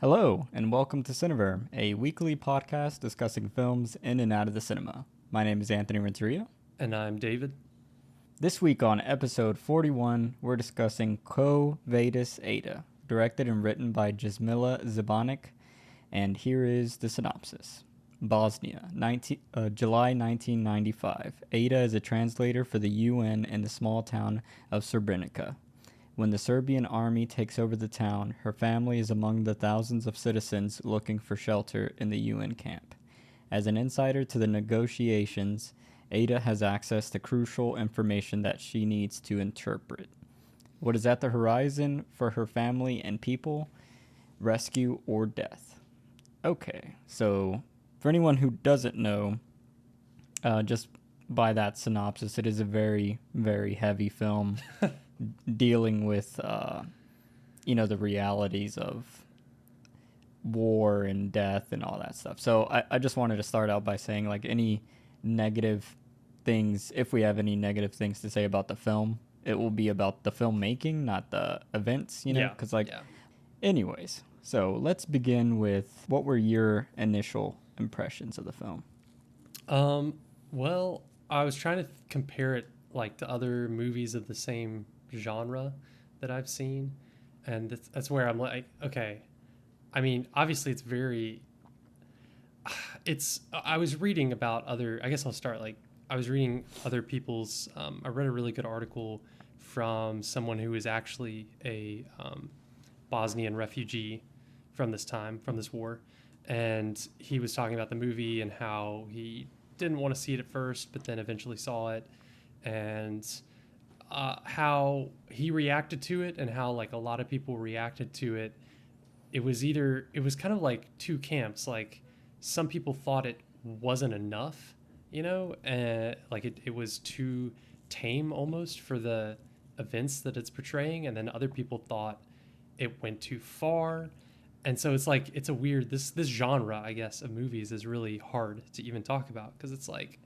Hello, and welcome to Cineverm, a weekly podcast discussing films in and out of the cinema. My name is Anthony Renteria. And I'm David. This week on episode 41, we're discussing Vadis, Aida, directed and written by Jasmila Zibanic, and here is the synopsis. Bosnia, July 1995. Aida is a translator for the UN in the small town of Srebrenica. When the Serbian army takes over the town, her family is among the thousands of citizens looking for shelter in the UN camp. As an insider to the negotiations, Aida has access to crucial information that she needs to interpret. What is at the horizon for her family and people? Rescue or death? Okay, so for anyone who doesn't know, just by that synopsis, it is a very, very heavy film dealing with, the realities of war and death and all that stuff. So I just wanted to start out by saying, like, any negative things, if we have any negative things to say about the film, it will be about the filmmaking, not the events, because anyways, so let's begin with, what were your initial impressions of the film? Well, I was trying to compare it like to other movies of the same genre that I've seen, and that's where I'm like, okay, I mean, obviously I was reading about other, I guess I'll start, like, I was reading other people's, I read a really good article from someone who is actually a Bosnian refugee from this war, and he was talking about the movie and how he didn't want to see it at first, but then eventually saw it, and how he reacted to it, and how, like, a lot of people reacted to it. It was kind of like two camps. Like, some people thought it wasn't enough, like it was too tame almost for the events that it's portraying, and then other people thought it went too far. And so it's like, it's a weird, this genre, I guess, of movies is really hard to even talk about, because it's like,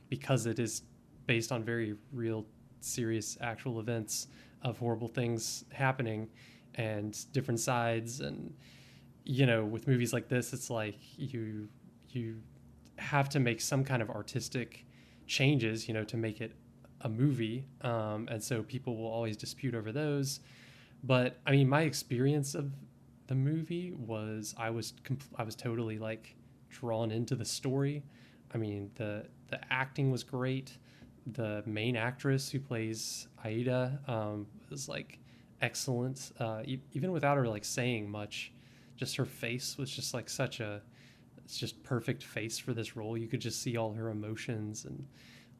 because it is based on very real, serious, actual events of horrible things happening and different sides. And, with movies like this, it's like you have to make some kind of artistic changes, to make it a movie. And so people will always dispute over those. But I mean, my experience of the movie was, I was totally, like, drawn into the story. I mean, the acting was great. The main actress who plays Aida was, like, excellent. Even without her, like, saying much, just her face was just like it's just perfect face for this role. You could just see all her emotions and,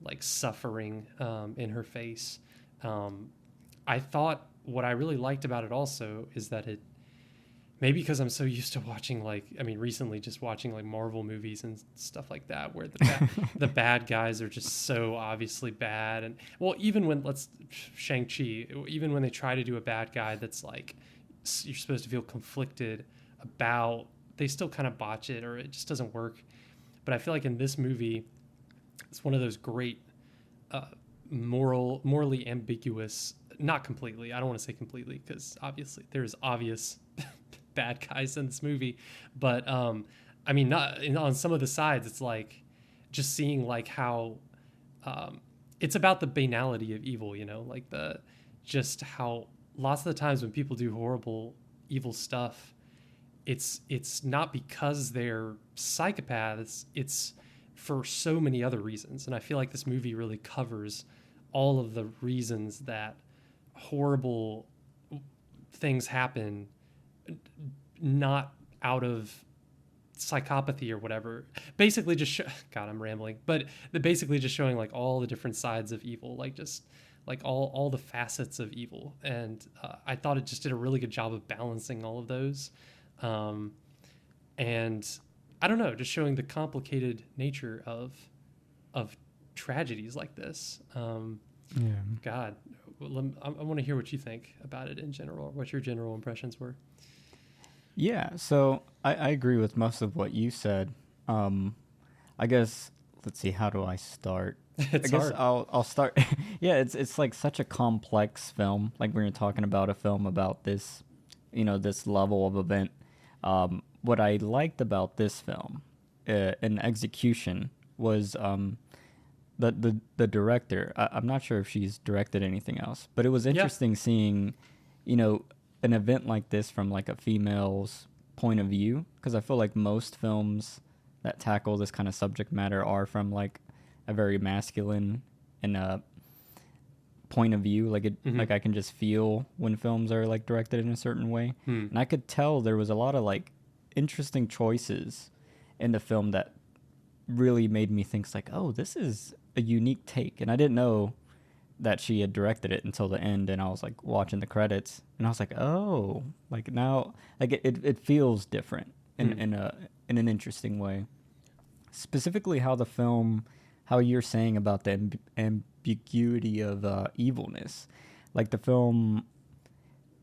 like, suffering in her face. I thought what I really liked about it also is that it, maybe because I'm so used to watching, recently just watching, like, Marvel movies and stuff like that, where the bad guys are just so obviously bad. And, well, even when, Shang-Chi, even when they try to do a bad guy that's, like, you're supposed to feel conflicted about, they still kind of botch it, or it just doesn't work. But I feel like in this movie, it's one of those great, morally ambiguous, not completely, I don't want to say completely, because obviously there's obvious bad guys in this movie, but not on some of the sides, it's like just seeing, like, how it's about the banality of evil, like just how lots of the times when people do horrible, evil stuff, it's not because they're psychopaths, it's for so many other reasons. And I feel like this movie really covers all of the reasons that horrible things happen, not out of psychopathy or whatever. Basically just God, I'm rambling, but basically just showing, like, all the different sides of evil, like, just like all the facets of evil. And I thought it just did a really good job of balancing all of those. And I don't know, just showing the complicated nature of tragedies like this. God, I want to hear what you think about it in general, what your general impressions were. Yeah, so I agree with most of what you said. I guess let's see, how do I start? I It's guess hard. I'll start. Yeah, it's like such a complex film. Like when you're talking about a film about this, this level of event. What I liked about this film, in execution, was the director. I'm not sure if she's directed anything else, but it was Yeah. interesting seeing, you know, an event like this from like a female's point of view, because I feel like most films that tackle this kind of subject matter are from like a very masculine and point of view. Like Mm-hmm. like I can just feel when films are like directed in a certain way, Hmm. and I could tell there was a lot of like interesting choices in the film that really made me think like, oh, this is a unique take, and I didn't know that she had directed it until the end, and I was like watching the credits, and I was like, oh, like now, like it feels different Hmm. in an interesting way. Specifically, how you're saying about the ambiguity of evilness, like the film,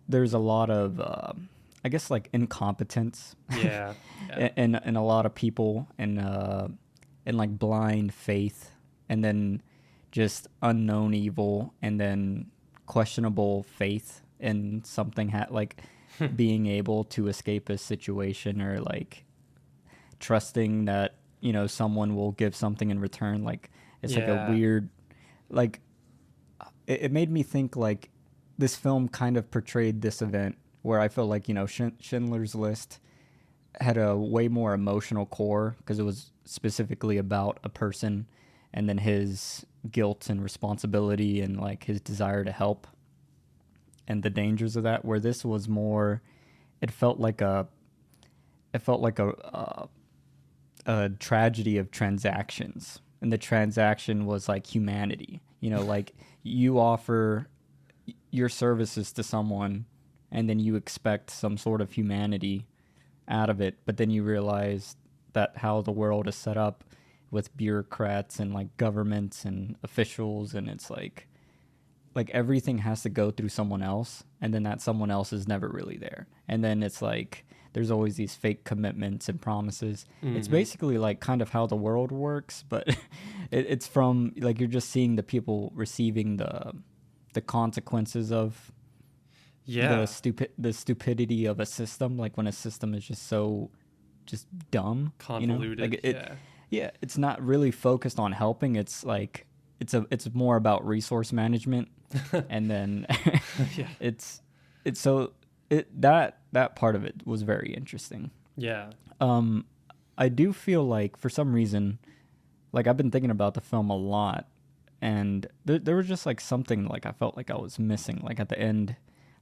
there's a lot of I guess like incompetence Yeah. Yeah. and a lot of people and like blind faith, and then just unknown evil, and then questionable faith in something like being able to escape a situation, or like trusting that someone will give something in return. Like it's like a Yeah. weird, like it made me think like this film kind of portrayed this event where I feel like Schindler's List had a way more emotional core, because it was specifically about a person, and then his guilt and responsibility, and like his desire to help, and the dangers of that, where this was more, it felt like a tragedy of transactions, and the transaction was like humanity. Like you offer your services to someone, and then you expect some sort of humanity out of it, but then you realize that how the world is set up with bureaucrats and like governments and officials, and it's like everything has to go through someone else, and then that someone else is never really there, and then it's like there's always these fake commitments and promises. It's Mm-hmm. basically like kind of how the world works, but it's from like you're just seeing the people receiving the consequences of Yeah. the stupidity of a system, like when a system is just so just dumb, like Convoluted. it Yeah. yeah, it's not really focused on helping. It's like it's more about resource management, and then Yeah. it's so that part of it was very interesting. Yeah. um I do feel like for some reason, like I've been thinking about the film a lot, and there was just like something like I felt like I was missing, like at the end,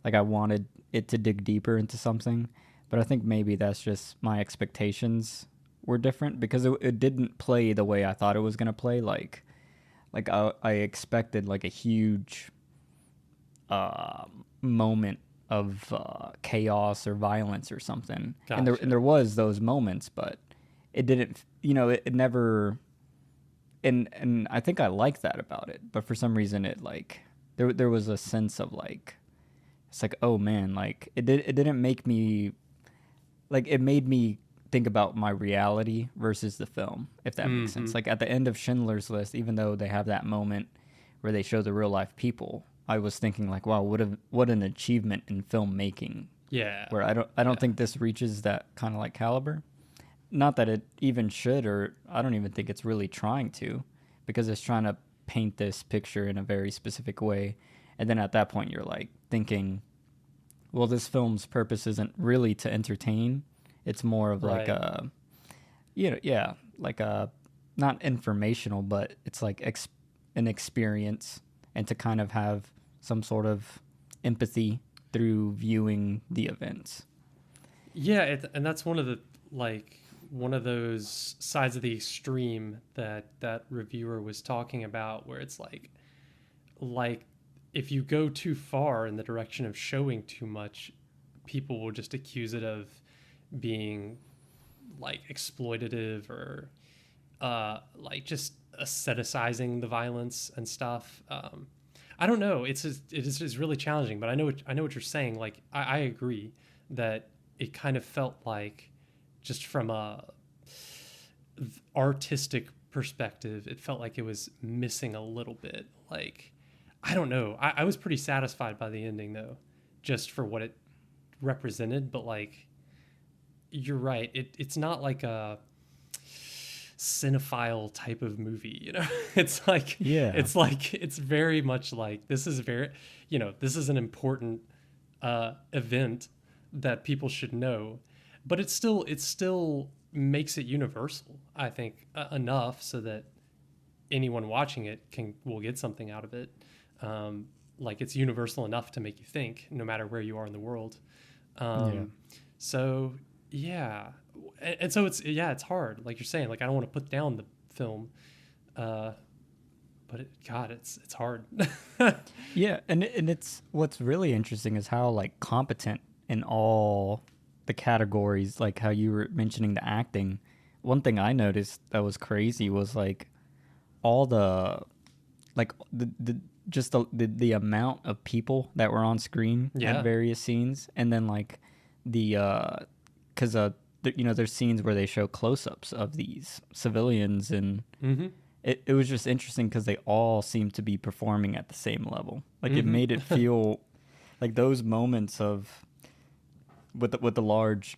like I wanted it to dig deeper into something, but I think maybe that's just my expectations were different, because it didn't play the way I thought it was going to play. Like I expected like a huge moment of chaos or violence or something, and Gotcha. there was those moments, but it didn't. It never. And I think I like that about it, but for some reason it like there was a sense of like, it's like, oh man, like it didn't make me, like it made me think about my reality versus the film, if that makes Mm-hmm. sense. Like at the end of Schindler's List, even though they have that moment where they show the real life people, I was thinking like, wow, what an achievement in filmmaking, Yeah. where I don't Yeah. think this reaches that kind of like caliber. Not that it even should, or I don't even think it's really trying to, because it's trying to paint this picture in a very specific way. And then at that point you're like thinking, well, this film's purpose isn't really to entertain. It's more of like Right. a, yeah, like a, not informational, but it's like an experience, and to kind of have some sort of empathy through viewing the events. Yeah, and that's one of the like one of those sides of the extreme that reviewer was talking about, where it's like if you go too far in the direction of showing too much, people will just accuse it of being like exploitative, or like just aestheticizing the violence and stuff. I don't know. It is really challenging, but I know what you're saying. Like I agree that it kind of felt like, just from a artistic perspective, it felt like it was missing a little bit. Like, I don't know. I was pretty satisfied by the ending though, just for what it represented. But like, you're right. It's not like a cinephile type of movie, you know. Yeah. It's very much like, this is very, this is an important event that people should know, but it still makes it universal, I think, enough so that anyone watching it will get something out of it. Like, it's universal enough to make you think, no matter where you are in the world. Yeah. So yeah, and so it's hard, like you're saying. Like, I don't want to put down the film, but it's hard. Yeah, and it's what's really interesting is how like competent in all the categories, like how you were mentioning the acting. One thing I noticed that was crazy was like all the like the just the amount of people that were on screen at Yeah. various scenes, and then like the because there's scenes where they show close-ups of these civilians, and Mm-hmm. it was just interesting because they all seemed to be performing at the same level. Like, it Mm-hmm. made it feel like those moments of with the large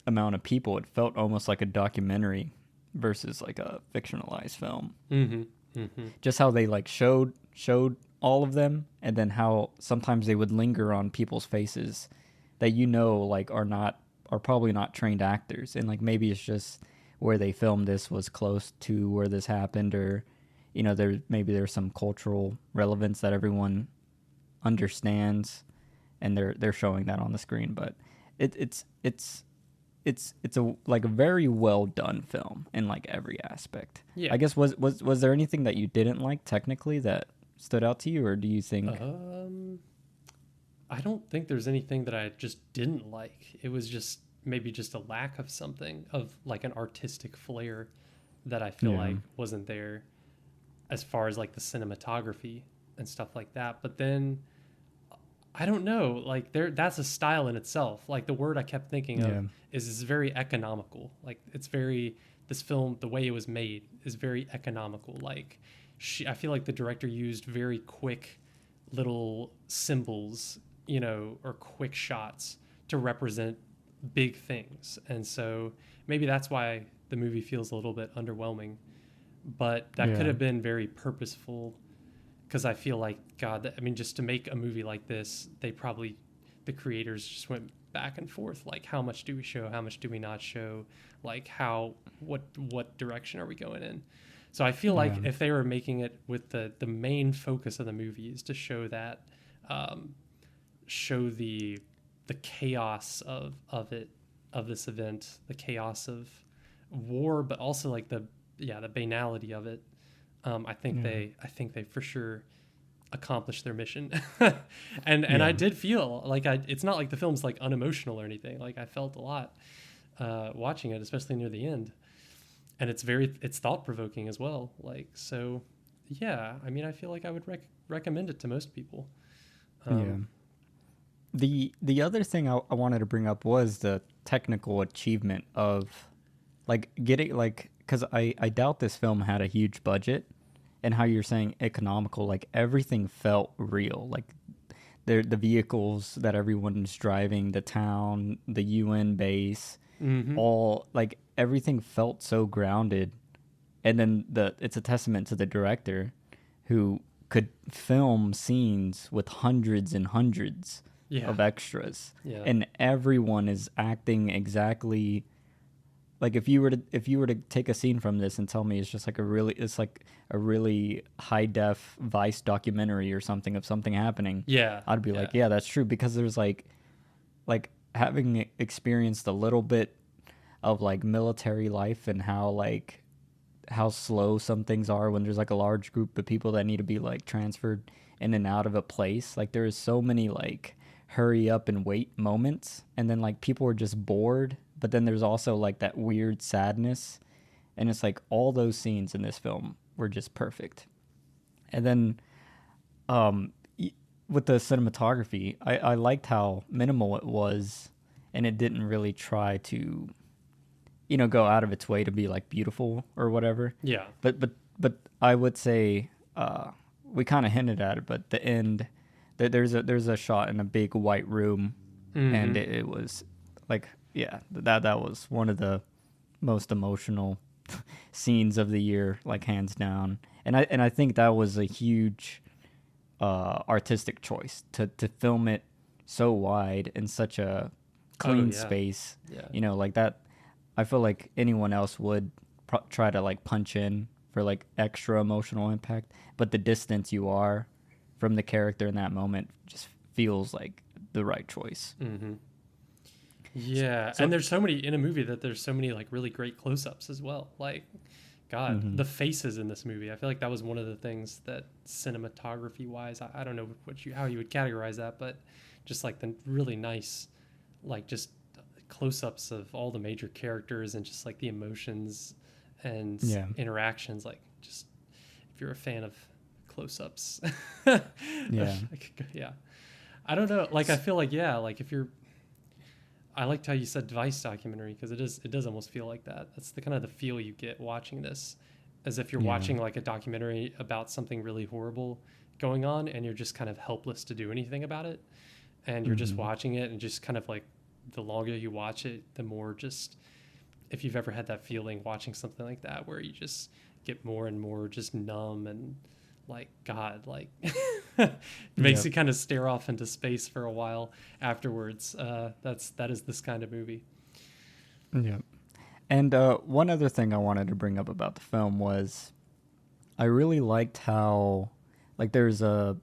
amount of people, it felt almost like a documentary versus like a fictionalized film. Mm-hmm. Mm-hmm. Just how they like showed all of them, and then how sometimes they would linger on people's faces that like are probably not trained actors, and like maybe it's just where they filmed this was close to where this happened, or there's some cultural relevance that everyone understands, and they're showing that on the screen. But it's a like a very well done film in like every aspect. Yeah. I guess was there anything that you didn't like technically that stood out to you, or do you think? I don't think there's anything that I just didn't like. It was just maybe just a lack of something, of like an artistic flair that I feel Yeah. like wasn't there, as far as like the cinematography and stuff like that. But then I don't know, like, that's a style in itself. Like, the word I kept thinking Yeah. of is very economical. Like, it's very, this film, the way it was made is very economical. Like, I feel like the director used very quick little symbols, or quick shots to represent big things. And so maybe that's why the movie feels a little bit underwhelming. But that could Yeah. have been very purposeful, because I feel like, God, I mean, just to make a movie like this, the creators just went back and forth. Like, how much do we show? How much do we not show? Like, what direction are we going in? So I feel like Yeah. if they were making it with the main focus of the movie is to show that, show the chaos of this event, the chaos of war, but also like the banality of it. I think Yeah. they for sure accomplished their mission. and Yeah. I did feel like, it's not like the film's like unemotional or anything. Like, I felt a lot watching it, especially near the end. And it's thought provoking as well. Like, so yeah, I mean, I feel like I would recommend it to most people. Yeah. The other thing I wanted to bring up was the technical achievement of like getting like, because I doubt this film had a huge budget, and how you're saying economical, like everything felt real. Like the vehicles that everyone's driving, the town, the UN base, Mm-hmm. all like everything felt so grounded. And then it's a testament to the director, who could film scenes with hundreds and hundreds Yeah. of extras, Yeah. and everyone is acting exactly like, if you were to take a scene from this and tell me it's like a really high def Vice documentary or something of something happening, Yeah. I'd be like, yeah, that's true, because there's like having experienced a little bit of like military life, and how slow some things are when there's like a large group of people that need to be like transferred in and out of a place. Like, there is so many like hurry up and wait moments, and then like people are just bored, but then there's also like that weird sadness, and it's like all those scenes in this film were just perfect. And then with the cinematography, I liked how minimal it was, and it didn't really try to go out of its way to be like beautiful or whatever. Yeah. But I would say we kind of hinted at it, but the end, there's a shot in a big white room, and Mm-hmm. it was like, yeah, that was one of the most emotional scenes of the year, like hands down. And I think that was a huge artistic choice to film it so wide in such a Oh clean yeah. space. Yeah. Like that. I feel like anyone else would try to like punch in for like extra emotional impact, but the distance you are from the character in that moment just feels like the right choice. Mm-hmm. Yeah, So, and there's so many in a movie that there's so many like really great close-ups as well. Like, God, mm-hmm. the faces in this movie. I feel like that was one of the things that cinematography-wise, I don't know how you would categorize that, but just like the really nice, like just close-ups of all the major characters and just like the emotions and Yeah, interactions. Like, just if you're a fan of close-ups, yeah, yeah. I don't know. Like, I feel like yeah, like if you're I liked how you said Vice documentary because it does almost feel like that. That's the kind of the feel you get watching this, as if you're yeah, watching like a documentary about something really horrible going on and you're just kind of helpless to do anything about it, and you're just mm-hmm. watching it and just kind of like the longer you watch it, the more just if you've ever had that feeling watching something like that where you just get more and more just numb and like God, like it makes Yep, you kind of stare off into space for a while afterwards. That is this kind of movie. yep. And one other thing I wanted to bring up about the film was I really liked how, like, there's a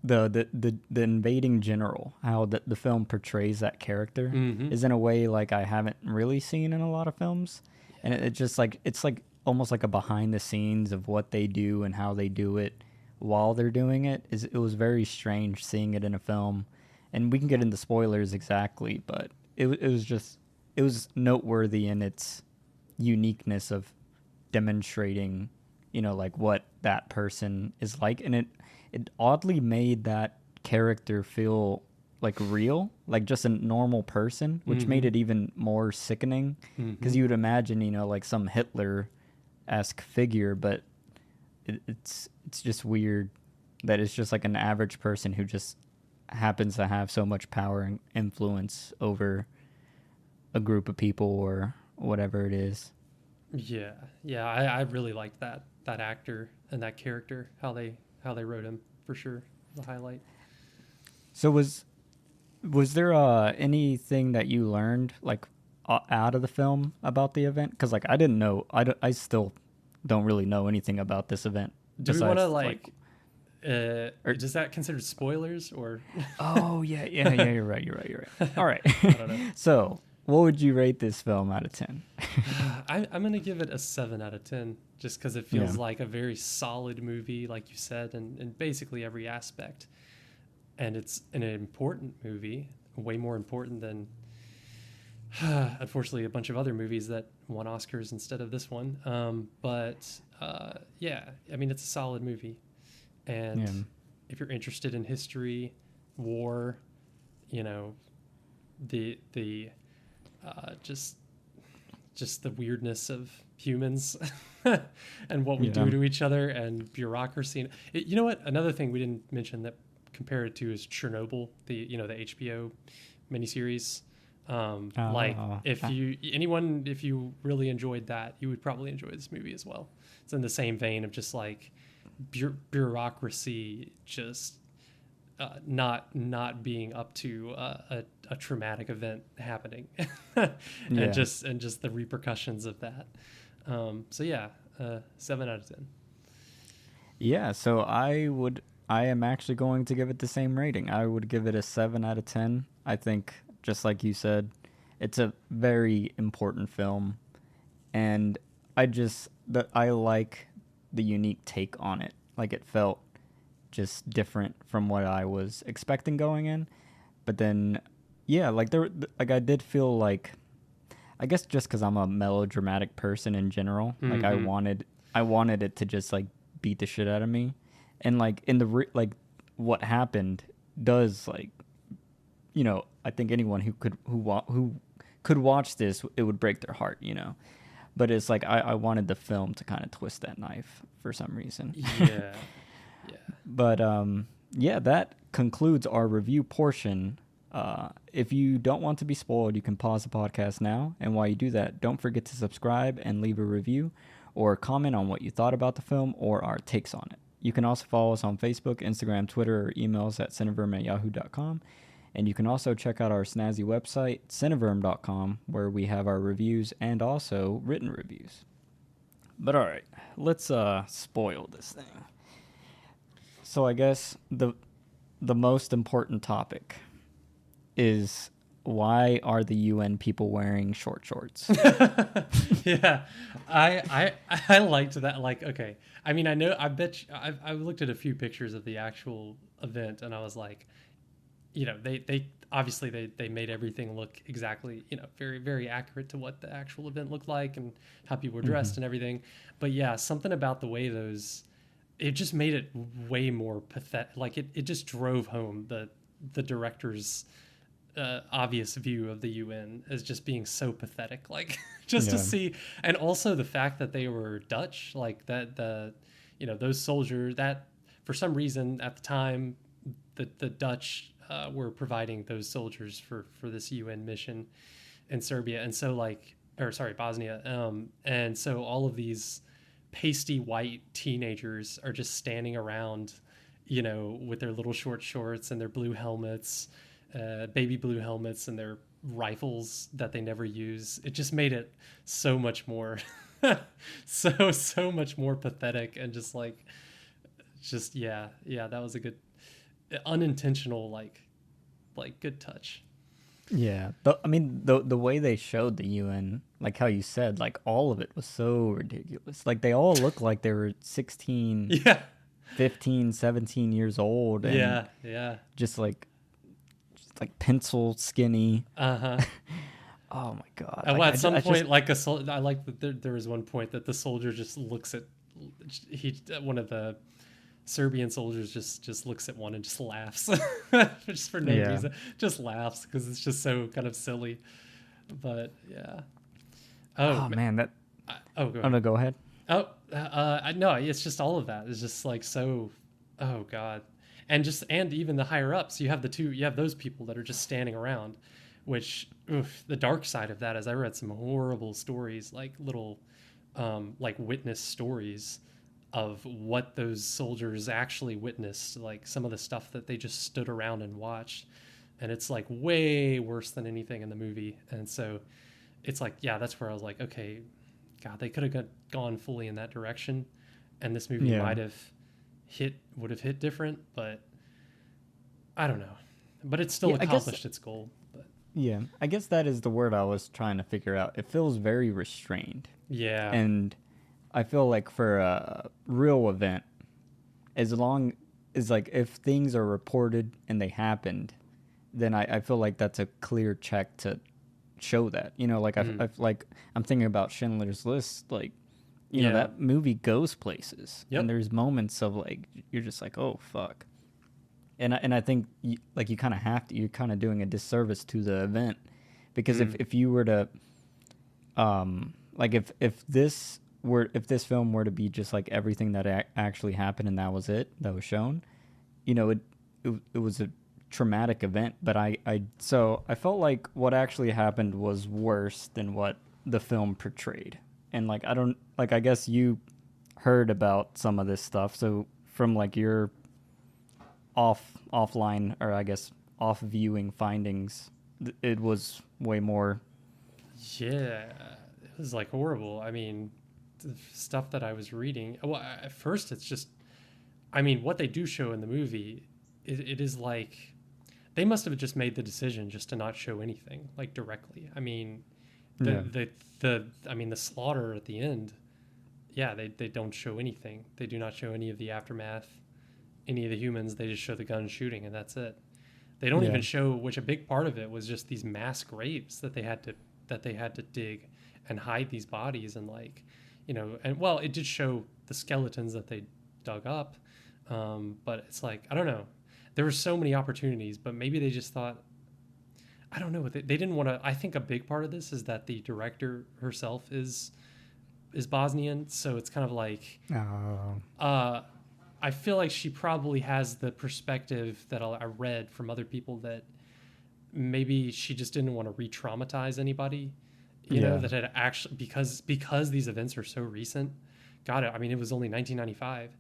the invading general, how the film portrays that character Mm-hmm. is in a way like I haven't really seen in a lot of films, and Yeah. it just like it's like almost like a behind the scenes of what they do and how they do it while they're doing it. It was very strange seeing it in a film, and we can get into spoilers exactly, but it was just it was noteworthy in its uniqueness of demonstrating, like what that person is like, and it oddly made that character feel like real, like just a normal person, which made Mm-hmm. it even more sickening Mm-hmm. because you would imagine, like some Hitler-esque figure, but it's just weird that it's just like an average person who just happens to have so much power and influence over a group of people or whatever it is. Yeah. Yeah. I really liked that actor and that character, how they wrote him for sure. The highlight. So was there anything that you learned like out of the film about the event? Because like I didn't know, I still don't really know anything about this event Do we want to besides like. like? Or, Is that considered spoilers or? oh yeah, you're right. All right. I don't know. So what would you rate this film out of 10? I'm gonna give it a 7 out of 10, just because it Yeah. feels like a very solid movie, like you said, and in basically every aspect. And it's an important movie, way more important than, unfortunately, a bunch of other movies that won Oscars instead of this one. But yeah, I mean, it's a solid movie, and Yeah. if you're interested in history, war, you know, the just the weirdness of humans and what we Yeah. do to each other and bureaucracy. You know what? Another thing we didn't mention that compared it to is Chernobyl, the HBO miniseries. Like Uh, if you really enjoyed that, you would probably enjoy this movie as well. It's in the same vein of just like bureaucracy, just not being up to a traumatic event happening, yeah. and just the repercussions of that. So yeah, 7 out of 10. Yeah, so I am actually going to give it the same rating. I would give it a 7 out of 10. I think just like you said, it's a very important film, and I like the unique take on it. Like it felt just different from what I was expecting going in. But then yeah, like like I did feel like, I guess just cuz I'm a melodramatic person in general, like Mm-hmm. I wanted it to just like beat the shit out of me. And like in like what happened does like, I think anyone who could watch this, it would break their heart, you know. But it's like I wanted the film to kind of twist that knife for some reason. Yeah. Yeah. But yeah, that concludes our review portion. If you don't want to be spoiled, you can pause the podcast now. And while you do that, don't forget to subscribe and leave a review or comment on what you thought about the film or our takes on it. You can also follow us on Facebook, Instagram, Twitter, or emails at cineverm@yahoo.com. And you can also check out our snazzy website, cineverm.com, where we have our reviews and also written reviews. But all right, let's spoil this thing. So I guess the most important topic is, why are the UN people wearing short shorts? Yeah, I liked that. Like, okay, I mean, I bet you, I looked at a few pictures of the actual event, and I was like, you know, they obviously they made everything look exactly, you know, very, very accurate to what the actual event looked like and how people were dressed and everything. But yeah, something about the way it just made it way more pathetic. Like it just drove home the director's obvious view of the UN as just being so pathetic. Like just to see, and also the fact that they were Dutch, like that you know, those soldiers that for some reason at the time the Dutch were providing those soldiers for this UN mission in Serbia, and so Bosnia, and so all of these pasty white teenagers are just standing around, you know, with their little short shorts and their blue helmets, baby blue helmets, and their rifles that they never use. It just made it so much more so much more pathetic, and just that was a good unintentional like good touch. Yeah, I mean the way they showed the UN, like how you said, like all of it was so ridiculous. Like they all looked like they were 16, Yeah. 15, 17 years old, and just like pencil skinny. Uh-huh. Oh my god! And Like, at some point, I like that there was one point that the soldier just looks at one of the Serbian soldiers just looks at one and just laughs, just for no reason, just laughs because it's just so kind of silly. But yeah. Oh man, that. Go ahead. Oh no, go ahead. No, it's just all of that. It's just like so. Oh god, and even the higher ups, you have those people that are just standing around, which the dark side of that is I read some horrible stories, like little, like witness stories of what those soldiers actually witnessed, like some of the stuff that they just stood around and watched, and it's like way worse than anything in the movie. And so it's like, yeah, that's where I was like, okay, god, they could have gone fully in that direction, and this movie would have hit different, but I don't know, but it still accomplished its goal. But yeah, I guess that is the word I was trying to figure out. It feels very restrained. Yeah. And I feel like for a real event, as long as like if things are reported and they happened, then I feel like that's a clear check to show that. You know, like I'm thinking about Schindler's List, like, you know, that movie goes places. Yep. And there's moments of like you're just like, oh fuck. And I think you kind of have to. You're kind of doing a disservice to the event, because if you were to, like if this film were to be just like everything that actually happened and that was shown, you know, it was a traumatic event. But I felt like what actually happened was worse than what the film portrayed. And like I guess you heard about some of this stuff. So from like your offline, or I guess off viewing findings, it was way more. Yeah, it was like horrible. I mean, the stuff that I was reading. Well, at first it's just, I mean, what they do show in the movie, it is like they must have just made the decision just to not show anything like directly. I mean, the slaughter at the end. Yeah, they don't show anything. They do not show any of the aftermath, any of the humans. They just show the gun shooting, and that's it. They don't even show, which a big part of it was just these mass graves that they had to dig and hide these bodies, and like, you know, and well, it did show the skeletons that they dug up, but it's like, I don't know, there were so many opportunities, but maybe they just thought, I don't know what they didn't want to. I think a big part of this is that the director herself is Bosnian, so it's kind of like Oh. I feel like she probably has the perspective that I read from other people that maybe she just didn't want to re-traumatize anybody, you know, Yeah. that had actually because these events are so recent. God, I mean, it was only 1995.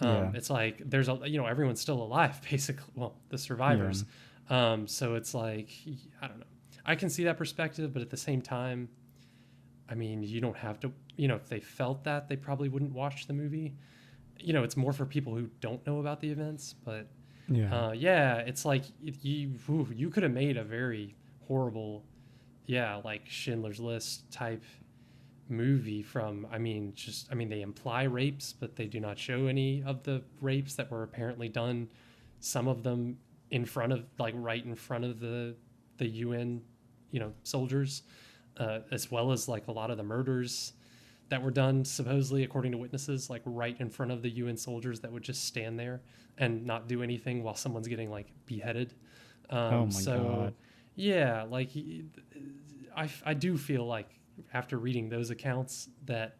Yeah. It's like there's a everyone's still alive basically. Well, the Yeah. survivors. So it's like I don't know. I can see that perspective, but at the same time, I mean, you don't have to. If they felt that, they probably wouldn't watch the movie. It's more for people who don't know about the events. But Yeah. yeah, it's like you could have made a very horrible, yeah, like Schindler's List type movie from. I mean, they imply rapes, but they do not show any of the rapes that were apparently done. Some of them in front of, like, right in front of the UN, soldiers, as well as like a lot of the murders that were done supposedly according to witnesses, like right in front of the UN soldiers that would just stand there and not do anything while someone's getting like beheaded. Oh my So God. yeah, like I do feel like after reading those accounts that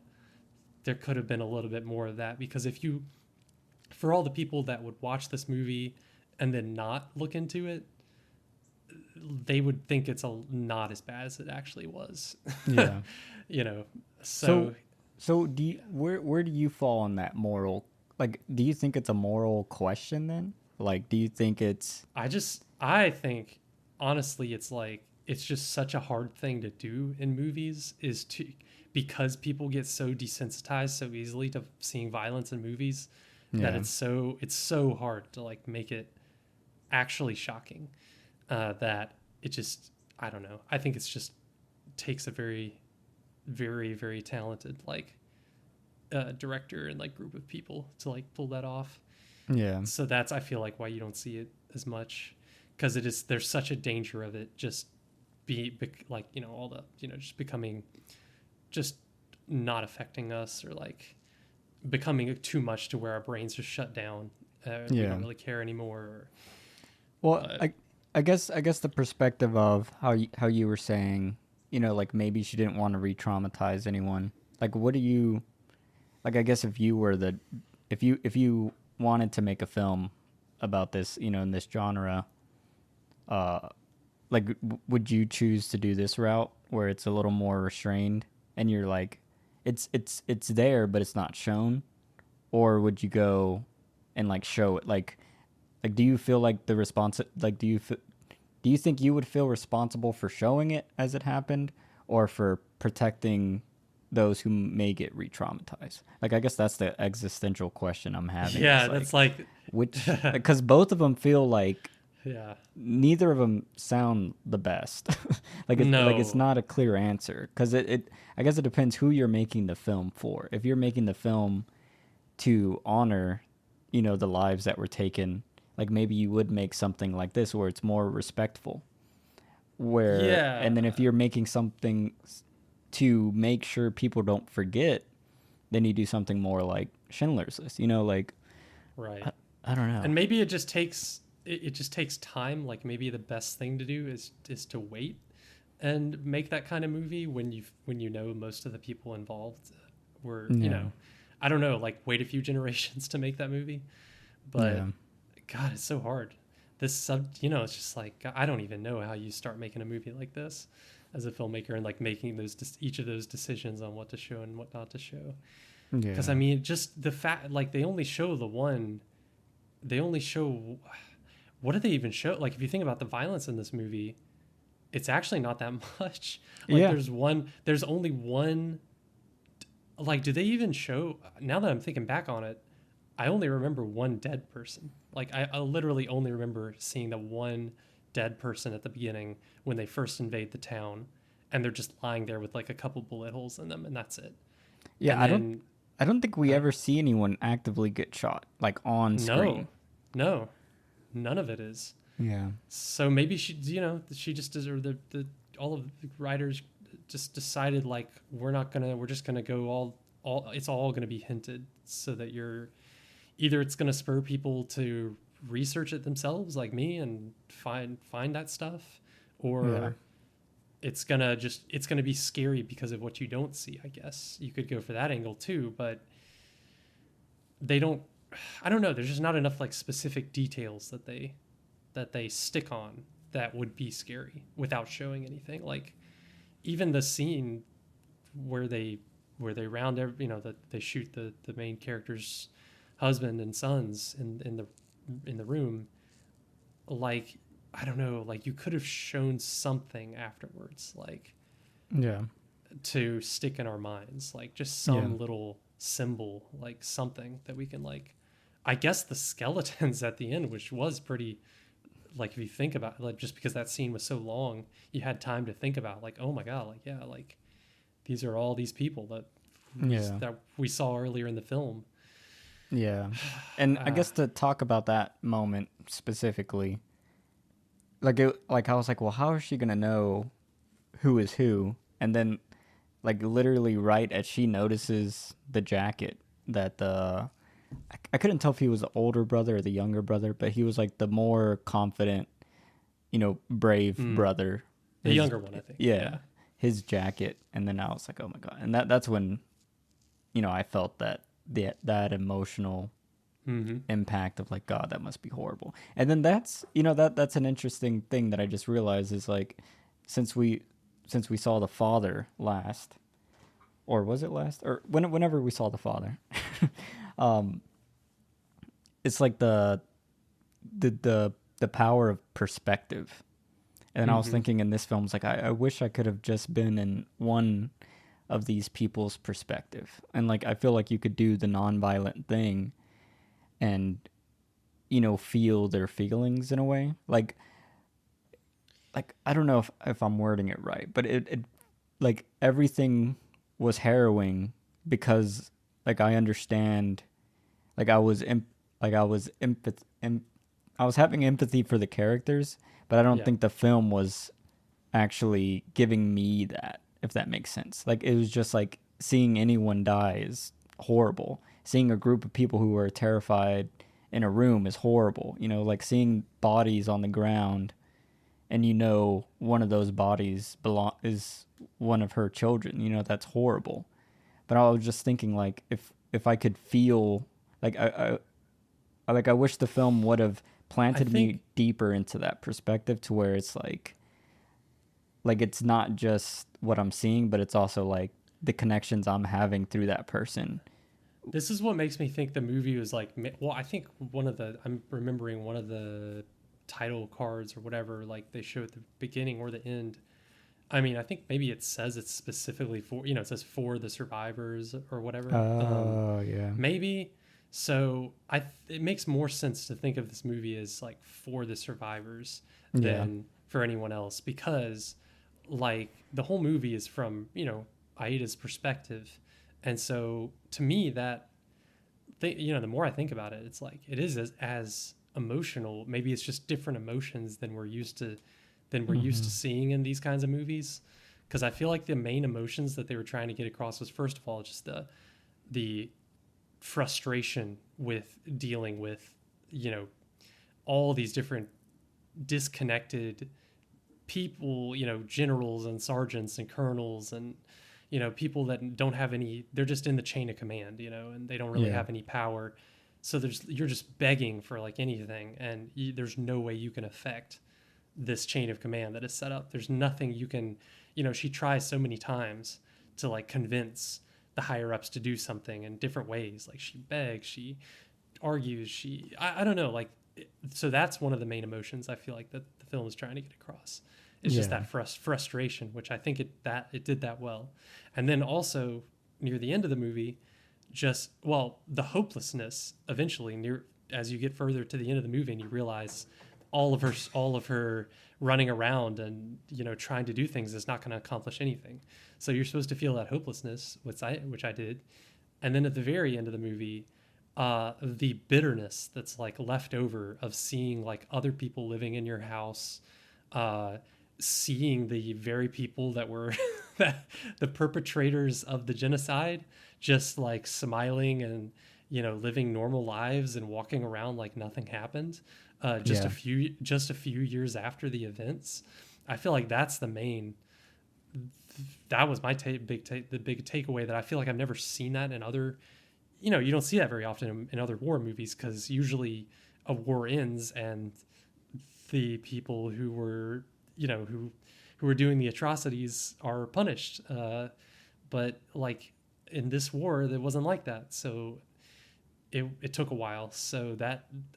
there could have been a little bit more of that, because for all the people that would watch this movie and then not look into it, they would think it's not as bad as it actually was. Yeah. you know So, so so do you, where do you fall on that moral? Like, do you think it's a moral question then? Like, do you think it's I think honestly it's like it's just such a hard thing to do in movies, is to, because people get so desensitized so easily to seeing violence in movies, that yeah, it's so hard to like make it actually shocking, that it just, I don't know, I think it's just takes a very, very, very talented like director and like group of people to like pull that off. yeah, So that's, I feel like, why you don't see it as much, because there's such a danger of it just like, all the, just becoming, just not affecting us, or like becoming too much to where our brains just shut down, and we yeah. don't really care anymore. Well, But I guess the perspective of how you were saying, like maybe she didn't want to re-traumatize anyone. Like, what do you like? I guess if you wanted to make a film about this, in this genre, uh, like would you choose to do this route where it's a little more restrained and you're like, it's there but it's not shown, or would you go and like show it like do you feel like the response like do you think you would feel responsible for showing it as it happened, or for protecting those who may get re-traumatized? Like, I guess that's the existential question I'm having, yeah, is that's like, like which, because both of them feel like yeah, neither of them sound the best. Like it's no, not a clear answer, because it I guess it depends who you're making the film for. If you're making the film to honor, the lives that were taken, like maybe you would make something like this where it's more respectful. Where, and then if yeah, you're making something to make sure people don't forget, then you do something more like Schindler's List. Like, right. I don't know. And maybe it just takes time. Like, maybe the best thing to do is to wait and make that kind of movie when you know most of the people involved were, Yeah, I don't know, like wait a few generations to make that movie. But yeah, God, it's so hard. It's just like, I don't even know how you start making a movie like this as a filmmaker, and like making each of those decisions on what to show and what not to show. Because I yeah, mean, just the fact, like, they only show what do they even show? Like, if you think about the violence in this movie, it's actually not that much. Like, yeah, there's only one. Like, do they even show? Now that I'm thinking back on it, I only remember one dead person. Like, I literally only remember seeing the one dead person at the beginning when they first invade the town, and they're just lying there with like a couple bullet holes in them, and that's it. yeah. And then I don't think we uh, ever see anyone actively get shot like on no, screen. no, none of it is. Yeah, So maybe she just deserved the all of the writers just decided, like, we're just gonna go all it's all gonna be hinted, so that either it's gonna spur people to research it themselves like me and find that stuff, Yeah. or it's gonna be scary because of what you don't see. I guess you could go for that angle too, but they don't. I don't know. There's just not enough like specific details that they stick on that would be scary without showing anything. Like even the scene where they round every, that they shoot the main character's husband and sons in the room. Like I don't know. Like you could have shown something afterwards. Like Yeah. to stick in our minds, like just Yeah. some little symbol, like something that we can like. I guess the skeletons at the end, which was pretty, like if you think about it, like just because that scene was so long, you had time to think about like, oh my god, like yeah, like these are all these people Yeah. that we saw earlier in the film. Yeah. And I guess to talk about that moment specifically, like I was like, well, how is she gonna know who is who? And then like literally right as she notices the jacket that I couldn't tell if he was the older brother or the younger brother, but he was like the more confident, brave brother. The younger one, I think. Yeah, his jacket, and then I was like, oh my god, and that's when, I felt that emotional Mm-hmm. impact of like, God, that must be horrible. And then that's an interesting thing that I just realized is like, since we saw the father last, or was it last, or whenever we saw the father, um, it's like the power of perspective. And I was Mm-hmm. thinking in this film, it's like I wish I could have just been in one of these people's perspective, and like I feel like you could do the nonviolent thing, and feel their feelings in a way. Like I don't know if I'm wording it right, but it like everything was harrowing because like I understand, like I was I was having empathy for the characters, but I don't Yeah. think the film was actually giving me that, if that makes sense. Like it was just like seeing anyone die is horrible. Seeing a group of people who are terrified in a room is horrible. Like seeing bodies on the ground and one of those bodies is one of her children. That's horrible. But I was just thinking like if I could feel like I wish the film would have I planted me think deeper into that perspective to where it's like it's not just what I'm seeing, but it's also like the connections I'm having through that person. this is what makes me think the movie was like. Well, I think I'm remembering one of the title cards or whatever, like they show at the beginning or the end. I mean, I think maybe it says it's specifically for, it says for the survivors or whatever. Oh, yeah. Maybe. So it makes more sense to think of this movie as like for the survivors Yeah. than for anyone else, because like the whole movie is from, Aida's perspective. And so to me the more I think about it, it's like it is as emotional. Maybe it's just different emotions than we're used to Mm-hmm. seeing in these kinds of movies. Because I feel like the main emotions that they were trying to get across was, first of all, just the frustration with dealing with, all these different disconnected people, generals and sergeants and colonels and, people that don't have any, they're just in the chain of command, and they don't really Yeah. have any power. So you're just begging for like anything, and there's no way you can affect this chain of command that is set up. There's nothing you can, she tries so many times to like convince the higher ups to do something in different ways. Like she begs, she argues, I don't know. Like, so that's one of the main emotions I feel like that the film is trying to get across. It's just Yeah. that frustration, which I think it did that well. And then also near the end of the movie, the hopelessness eventually near as you get further to the end of the movie and you realize all of her running around and trying to do things is not going to accomplish anything. So you're supposed to feel that hopelessness, which I did. And then at the very end of the movie, the bitterness that's like left over of seeing like other people living in your house, uh, seeing the very people that were the perpetrators of the genocide just like smiling and living normal lives and walking around like nothing happened, Yeah. just a few years after the events. I feel like that's the main. That was my the big takeaway, that I feel like I've never seen that in other. You don't see that very often in other war movies, because usually a war ends and the people who were who were doing the atrocities are punished. But like in this war, it wasn't like that. So it took a while. So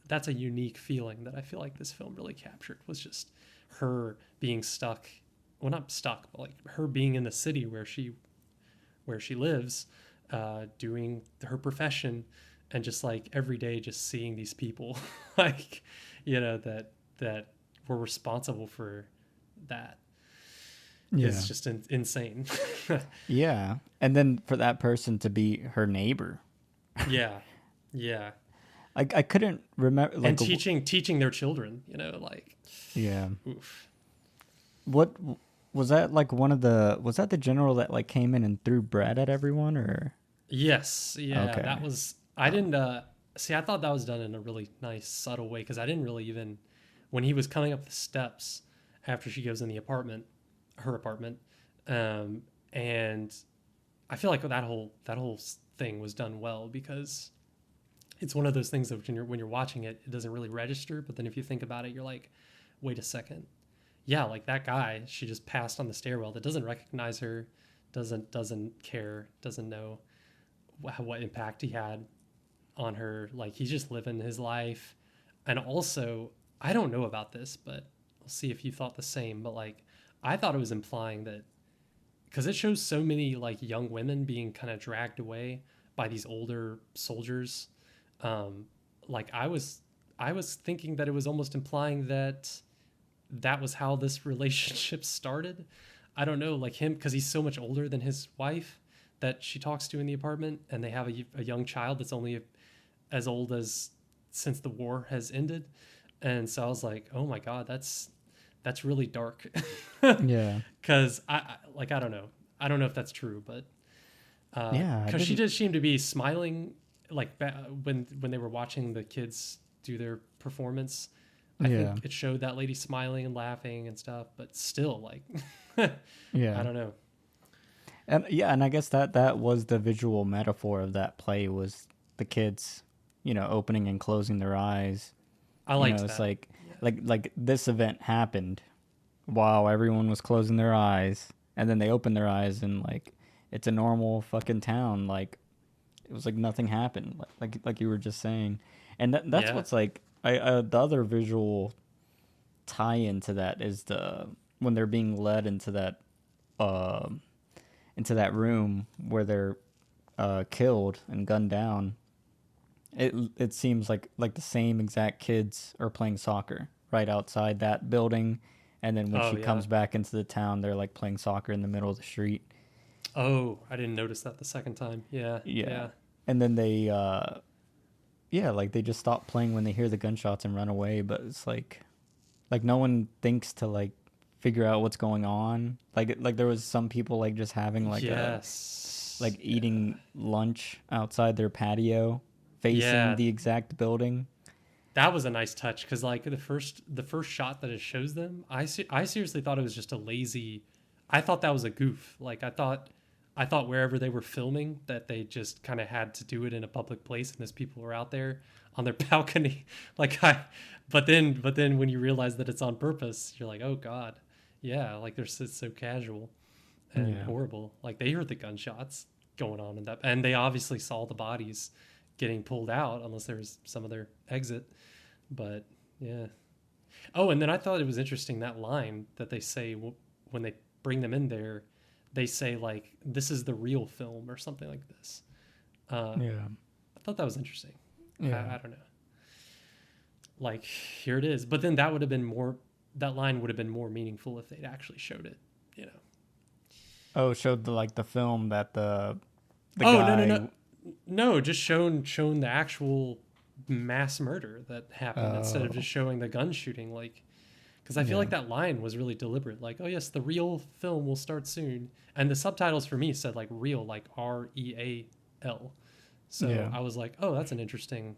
that's a unique feeling that I feel like this film really captured, was just her being stuck. Well, not stuck, but like her being in the city where she lives, doing her profession, and just like every day just seeing these people like that were responsible for that is Yeah. just insane. Yeah. And then for that person to be her neighbor. Yeah, yeah. I couldn't remember, And like, teaching their children, like, yeah. oof. What was that, like, was that the general that like came in and threw bread at everyone, or? Yes, yeah, Okay. that was. I didn't see. I thought that was done in a really nice, subtle way, because I didn't really even, when he was coming up the steps after she goes in her apartment, um, and I feel like that whole thing was done well, because it's one of those things that when you're watching it, it doesn't really register, but then if you think about it, you're like, wait a second, yeah, like that guy she just passed on the stairwell that doesn't recognize her, doesn't care, doesn't know what impact he had on her. Like, he's just living his life. And also, I don't know about this, but we'll see if you thought the same. But like, I thought it was implying that, because it shows so many like young women being kind of dragged away by these older soldiers. Um, like I was thinking that it was almost implying that was how this relationship started. I don't know, like him, because he's so much older than his wife that she talks to in the apartment, and they have a young child that's only as old as since the war has ended. And so I was like, oh my god, that's really dark. Yeah. Because I don't know if that's true, but Yeah, I because she didn't. did seem to be smiling, like when they were watching the kids do their performance. I Yeah. think it showed that lady smiling and laughing and stuff, but still, like, I Yeah. don't know. And yeah, and I guess that was the visual metaphor of that play, was the kids, opening and closing their eyes. I liked It's that. like Yeah. like this event happened while everyone was closing their eyes, and then they opened their eyes, and like it's a normal fucking town. Like, it was like nothing happened. Like you were just saying, and that's Yeah. what's like, the other visual tie into that is when they're being led uh into that room where they're killed and gunned down. It seems like the same exact kids are playing soccer right outside that building, and then when Oh she yeah. comes back into the town, they're like playing soccer in the middle of the street. Oh, I didn't notice that the second time. Yeah. Yeah, Yeah. and then they yeah, like they just stop playing when they hear the gunshots and run away. But it's like no one thinks to like figure out what's going on. Like there was some people like just having like Yes. Yeah. eating lunch outside their patio facing Yeah. the exact building. That was a nice touch, because like the first shot that it shows them, I seriously thought it was just a lazy. I thought that was a goof. Like I thought wherever they were filming that they just kind of had to do it in a public place, and those people were out there on their balcony. like I, but then when you realize that it's on purpose, you're like, oh god, yeah. Like it's so casual and Yeah. horrible. Like they heard the gunshots going on and they obviously saw the bodies getting pulled out, unless there was some other exit. But yeah. Oh, and then I thought it was interesting, that line that they say when they bring them in there. They say like, "This is the real film" or something like this. Uh, Yeah. I thought that was interesting. Yeah. I don't know. Like, here it is. But then that would have been more. That line would have been more meaningful if they'd actually showed it. You know. Oh, showed the film that the Oh no, no, guy. no, no! Just shown the actual mass murder that happened, instead of Oh. just showing the gun shooting. Like, because I feel Yeah. like that line was really deliberate. Like, oh yes, the real film will start soon, and the subtitles for me said like real, like REAL. So Yeah. I was like, oh, that's an interesting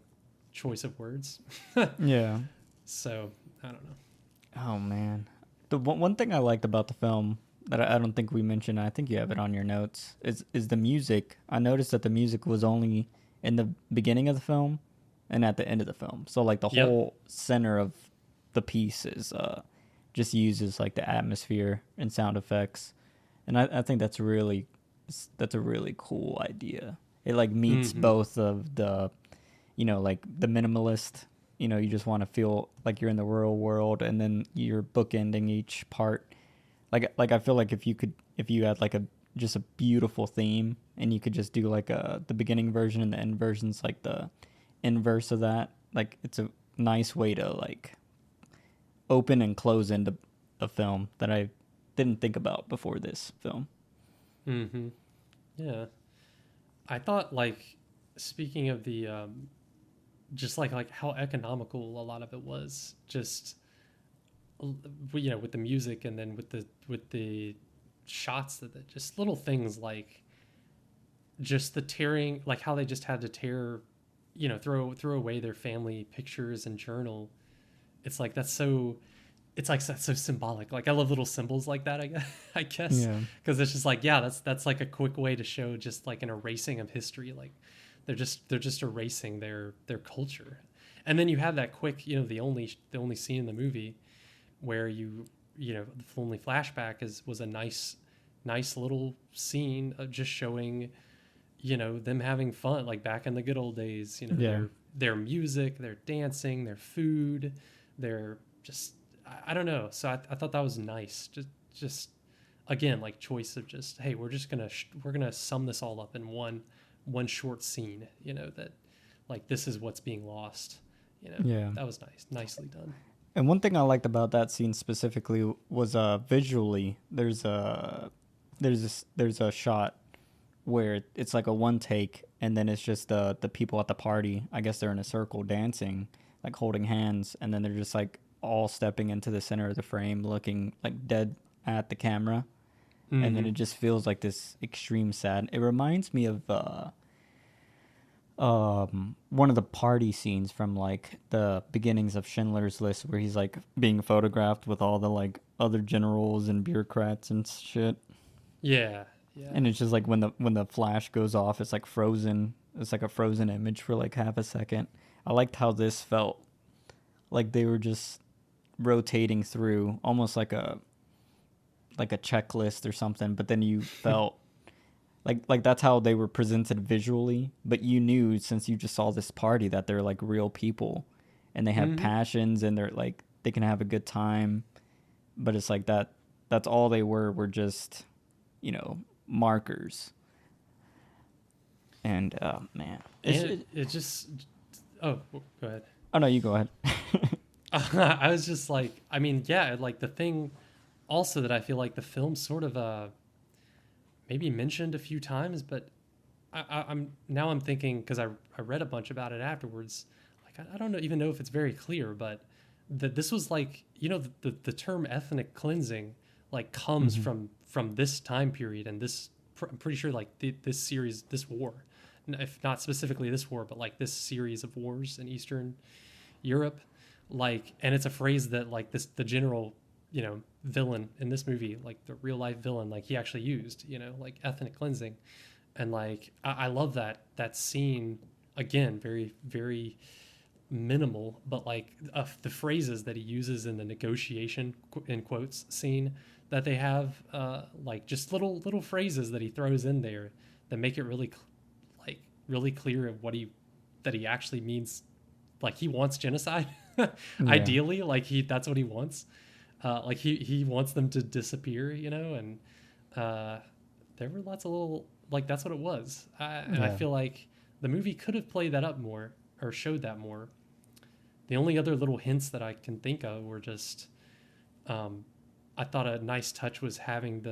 choice of words. Yeah. So I don't know. Oh man. The one thing I liked about the film that I don't think we mentioned, I think you have it on your notes, is the music. I noticed that the music was only in the beginning of the film and at the end of the film. So like the Yep. whole center of the piece is just uses like the atmosphere and sound effects, and I think that's a really cool idea. It like meets Mm-hmm. both of the, like the minimalist, you just want to feel like you're in the real world, and then you're bookending each part. Like I feel like if you had like a just a beautiful theme, and you could just do like the beginning version and the end versions, like the inverse of that. Like it's a nice way to like open and close into a film that I didn't think about before this film. Mm-hmm. Yeah. I thought like speaking of the just like how economical a lot of it was, just with the music and then with the shots that just little things like just the tearing, like how they just had to tear, throw away their family pictures and journal. It's like that's so symbolic. Like I love little symbols like that. I guess Yeah. because it's just like, yeah, that's like a quick way to show just like an erasing of history. Like they're just erasing their culture, and then you have that quick, the only scene in the movie where the only flashback was a nice little scene of just showing them having fun like back in the good old days. Yeah. Their music, their dancing, their food, their just I don't know. So I thought that was nice. Just again like choice of just, hey, we're gonna sum this all up in one short scene. That like this is what's being lost. Yeah. That was nicely done. And one thing I liked about that scene specifically was visually there's a shot where it's like a one take, and then it's just the people at the party. I guess they're in a circle dancing, like holding hands, and then they're just like all stepping into the center of the frame, looking like dead at the camera, and then Mm-hmm. it just feels like this extreme sad. It reminds me of one of the party scenes from like the beginnings of Schindler's List, where he's like being photographed with all the like other generals and bureaucrats and shit. Yeah, yeah. And it's just like when the flash goes off, it's like frozen. It's like a frozen image for like half a second. I liked how this felt like they were just rotating through, almost like a checklist or something. But then you felt like that's how they were presented visually. But you knew, since you just saw this party, that they're like real people, and they have Mm-hmm. passions, and they're like they can have a good time. But it's like that. That's all they were just, you know, markers. And man, And it just, oh, go ahead. oh no, you go ahead. I was just like, I mean, yeah, like the thing also that I feel like the film sort of maybe mentioned a few times, but I'm thinking because I read a bunch about it afterwards. Like I don't know even know if it's very clear, but that this was like the term ethnic cleansing like comes Hmm. from this time period and this I'm pretty sure like this series, this war, if not specifically this war, but like this series of wars in Eastern Europe, like, and it's a phrase that like the general villain in this movie, like the real life villain, like he actually used, like ethnic cleansing. And like I love that scene, again, very very minimal, but like the phrases that he uses in the negotiation in quotes scene that they have, like just little phrases that he throws in there that make it really like really clear of what he that he actually means. Like he wants genocide. Yeah, Ideally, like that's what he wants. Like he wants them to disappear, and uh, there were lots of little like that's what it was. And I yeah, feel like the movie could have played that up more or showed that more. The only other little hints that I can think of were just, um, I thought a nice touch was having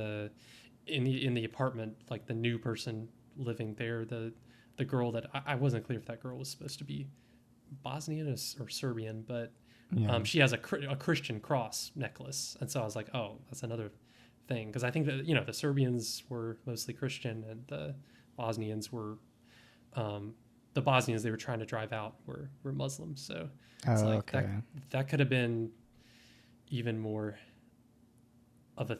in the apartment, like the new person living there, the girl that I wasn't clear if that girl was supposed to be Bosnian or Serbian, but yeah, she has a Christian cross necklace, and so I was like, oh, that's another thing, because I think that the Serbians were mostly Christian and Bosnians were um, the Bosnians they were trying to drive out were Muslims. So it's oh, like okay. that could have been even more of a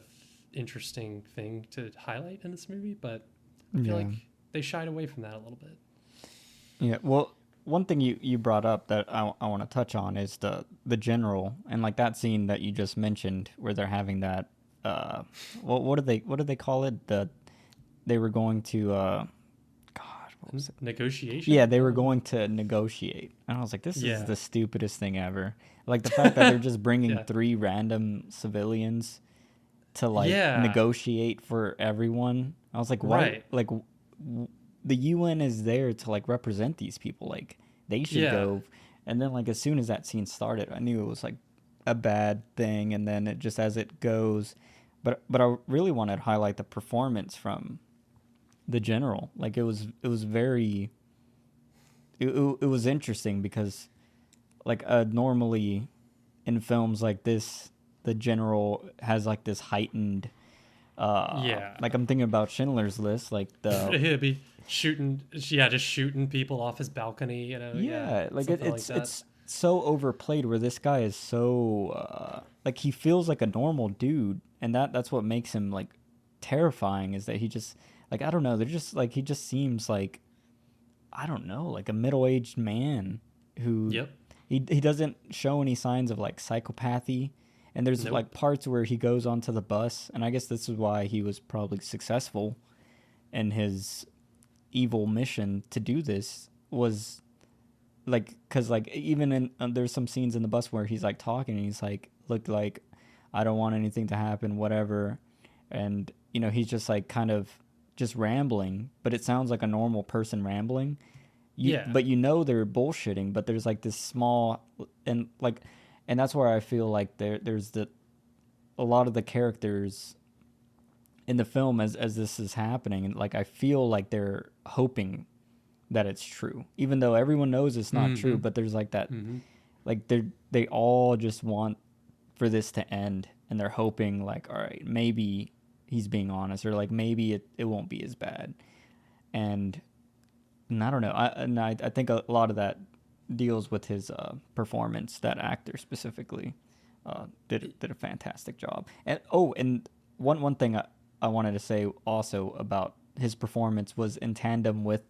interesting thing to highlight in this movie, but I feel Yeah. like they shied away from that a little bit. Yeah. Well, one thing you brought up that I want to touch on is the general, and like that scene that you just mentioned where they're having that what do they call it? They were going to God, what was it? Negotiation. Yeah, they were going to negotiate. And I was like, this is Yeah. the stupidest thing ever. Like the fact that they're just bringing Yeah. 3 random civilians to like Yeah. negotiate for everyone. I was like, why? Right. Like, the UN is there to like represent these people. Like, they should Yeah. go. And then, like, as soon as that scene started, I knew it was like a bad thing. And then it just as it goes, but I really wanted to highlight the performance from the general. Like, it was very it was interesting because like normally in films like this the general has like this heightened Yeah. like I'm thinking about Schindler's List, like the He'd be shooting, yeah, just shooting people off his balcony, yeah, yeah, like something like it's that. it's so overplayed where this guy is so like he feels like a normal dude, and that's what makes him like terrifying is that he just like I don't know, they're just like he just seems like I don't know, like a middle-aged man who Yep. he doesn't show any signs of like psychopathy. And there's like Nope. parts where he goes onto the bus, and I guess this is why he was probably successful in his evil mission to do this was like because like even in there's some scenes in the bus where he's like talking and he's like look like I don't want anything to happen whatever, and he's just like kind of just rambling, but it sounds like a normal person rambling. Yeah. But they're bullshitting, but there's like this small and like and that's where I feel like there's a lot of the characters in the film as this is happening, and like I feel like they're hoping that it's true even though everyone knows it's not true, Mm-hmm. but there's like that Mm-hmm. like they all just want for this to end, and they're hoping like all right, maybe he's being honest, or like maybe it won't be as bad. And I don't know. I think a lot of that deals with his performance. That actor specifically did a fantastic job. And one thing I wanted to say also about his performance was in tandem with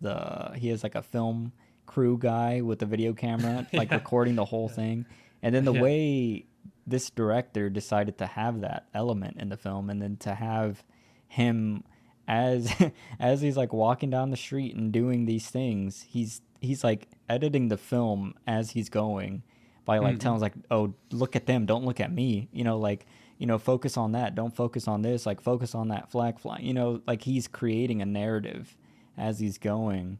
he has like a film crew guy with a video camera like Yeah. recording the whole Yeah. thing, and then the Yeah. way this director decided to have that element in the film, and then to have him as as he's like walking down the street and doing these things, he's like editing the film as he's going by like Mm-hmm. telling us like, oh, look at them, don't look at me, like focus on that, don't focus on this, like focus on that flag flying, like he's creating a narrative as he's going.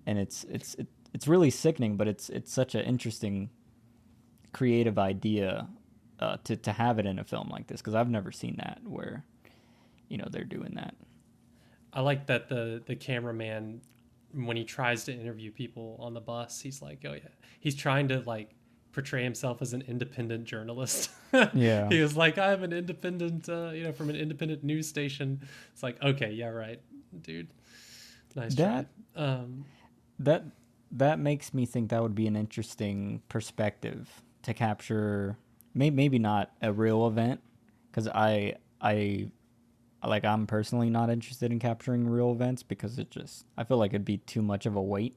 And it's really sickening, but it's such an interesting creative idea to have it in a film like this, because I've never seen that where they're doing that. I like that the cameraman, when he tries to interview people on the bus, he's like, oh yeah, he's trying to like portray himself as an independent journalist. Yeah. He was like, I'm an independent, from an independent news station. It's like, okay, yeah, right, dude, nice try. That that that makes me think that would be an interesting perspective to capture. Maybe not a real event, because I like I'm personally not interested in capturing real events because I feel like it'd be too much of a weight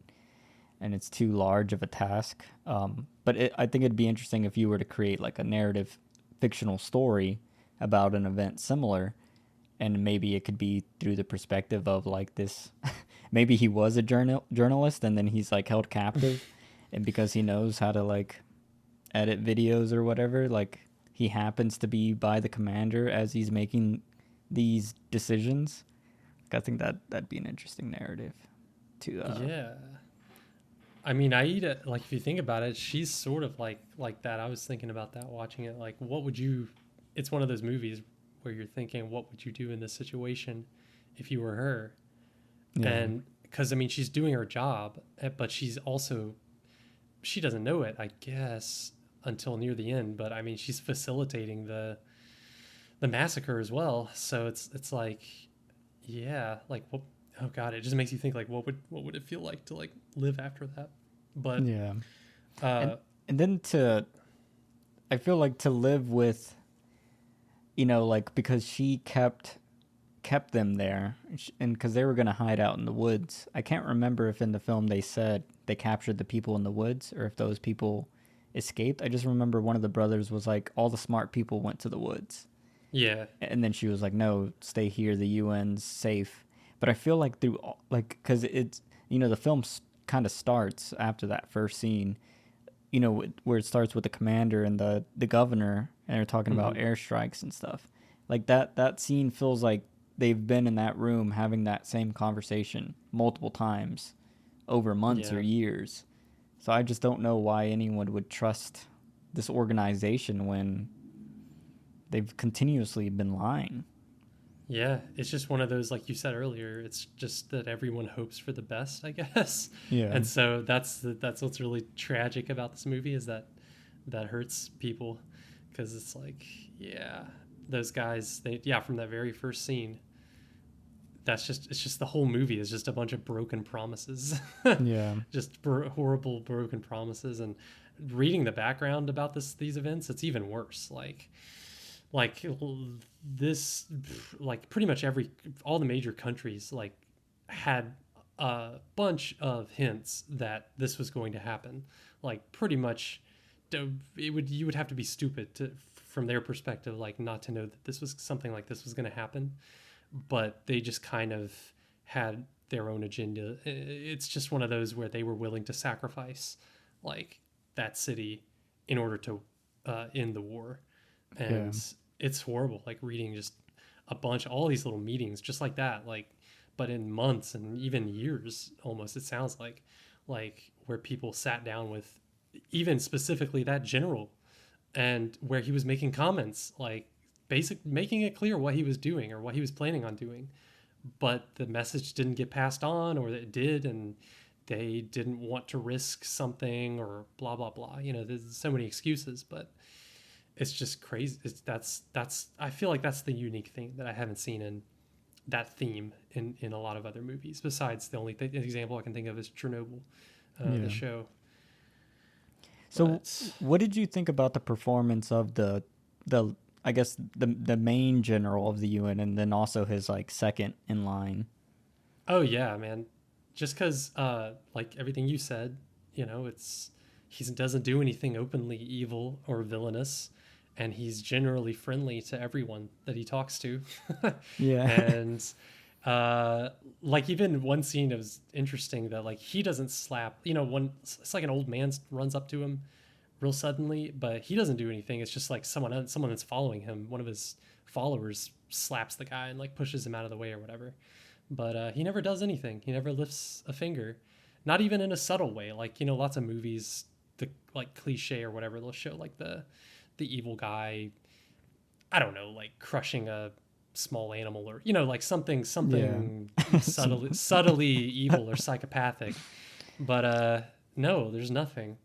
and it's too large of a task. But I think it'd be interesting if you were to create like a narrative fictional story about an event similar, and maybe it could be through the perspective of like this. Maybe he was a journalist and then he's like held captive, and because he knows how to like edit videos or whatever, like he happens to be by the commander as he's making these decisions. I think that'd be an interesting narrative to Yeah. I mean, Aida, like if you think about it, she's sort of like that. I was thinking about that watching it. Like, what would you? It's one of those movies where you're thinking, what would you do in this situation if you were her? yeah. And because I mean, she's doing her job, but she doesn't know it, I guess, until near the end. But I mean, she's facilitating the massacre as well. So it's like, yeah, like what? Oh god, it just makes you think like what would it feel like to like live after that? But Yeah. uh, And then I feel like to live with like because she kept them there, and because they were going to hide out in the woods. I can't remember if in the film they said they captured the people in the woods or if those people escaped. I just remember one of the brothers was like, all the smart people went to the woods. Yeah. And then she was like, no, stay here. The UN's safe. But I feel like because it's, the film kind of starts after that first scene, where it starts with the commander and the governor, and they're talking about airstrikes and stuff. Like that scene feels like they've been in that room having that same conversation multiple times over months or Yeah. years. So I just don't know why anyone would trust this organization when they've continuously been lying. Yeah, it's just one of those, like you said earlier. It's just that everyone hopes for the best, I guess, Yeah. and so that's what's really tragic about this movie is that hurts people, because it's like, yeah, those guys, from that very first scene, it's just the whole movie is just a bunch of broken promises, Yeah. just horrible broken promises, and reading the background about these events, it's even worse. Like this, like pretty much all the major countries like had a bunch of hints that this was going to happen. Like pretty much you would have to be stupid to, from their perspective, like not to know that this was something like this was going to happen, but they just kind of had their own agenda. It's just one of those where they were willing to sacrifice like that city in order to end the war. Yeah. And it's horrible, like reading just all these little meetings just like that, like, but in months and even years almost, it sounds like where people sat down with even specifically that general, and where he was making comments like making it clear what he was doing or what he was planning on doing, but the message didn't get passed on, or it did, and they didn't want to risk something, or blah blah blah. There's so many excuses, but it's just crazy. That's I feel like that's the unique thing that I haven't seen in that theme in a lot of other movies. Besides, the only example I can think of is Chernobyl, the show. So, But what did you think about the performance of the I guess the main general of the UN, and then also his like second in line? oh yeah, man, just because like everything you said, he doesn't do anything openly evil or villainous, and he's generally friendly to everyone that he talks to. Yeah. And like even one scene, it was interesting that like he doesn't slap, one, it's like an old man runs up to him real suddenly, but he doesn't do anything. It's just like someone that's following him, one of his followers, slaps the guy and like pushes him out of the way or whatever. But he never does anything. He never lifts a finger, not even in a subtle way. Like, lots of movies, the like cliche or whatever, they'll show like the evil guy, I don't know, like crushing a small animal, or like something Yeah. subtly evil or psychopathic. But no, there's nothing.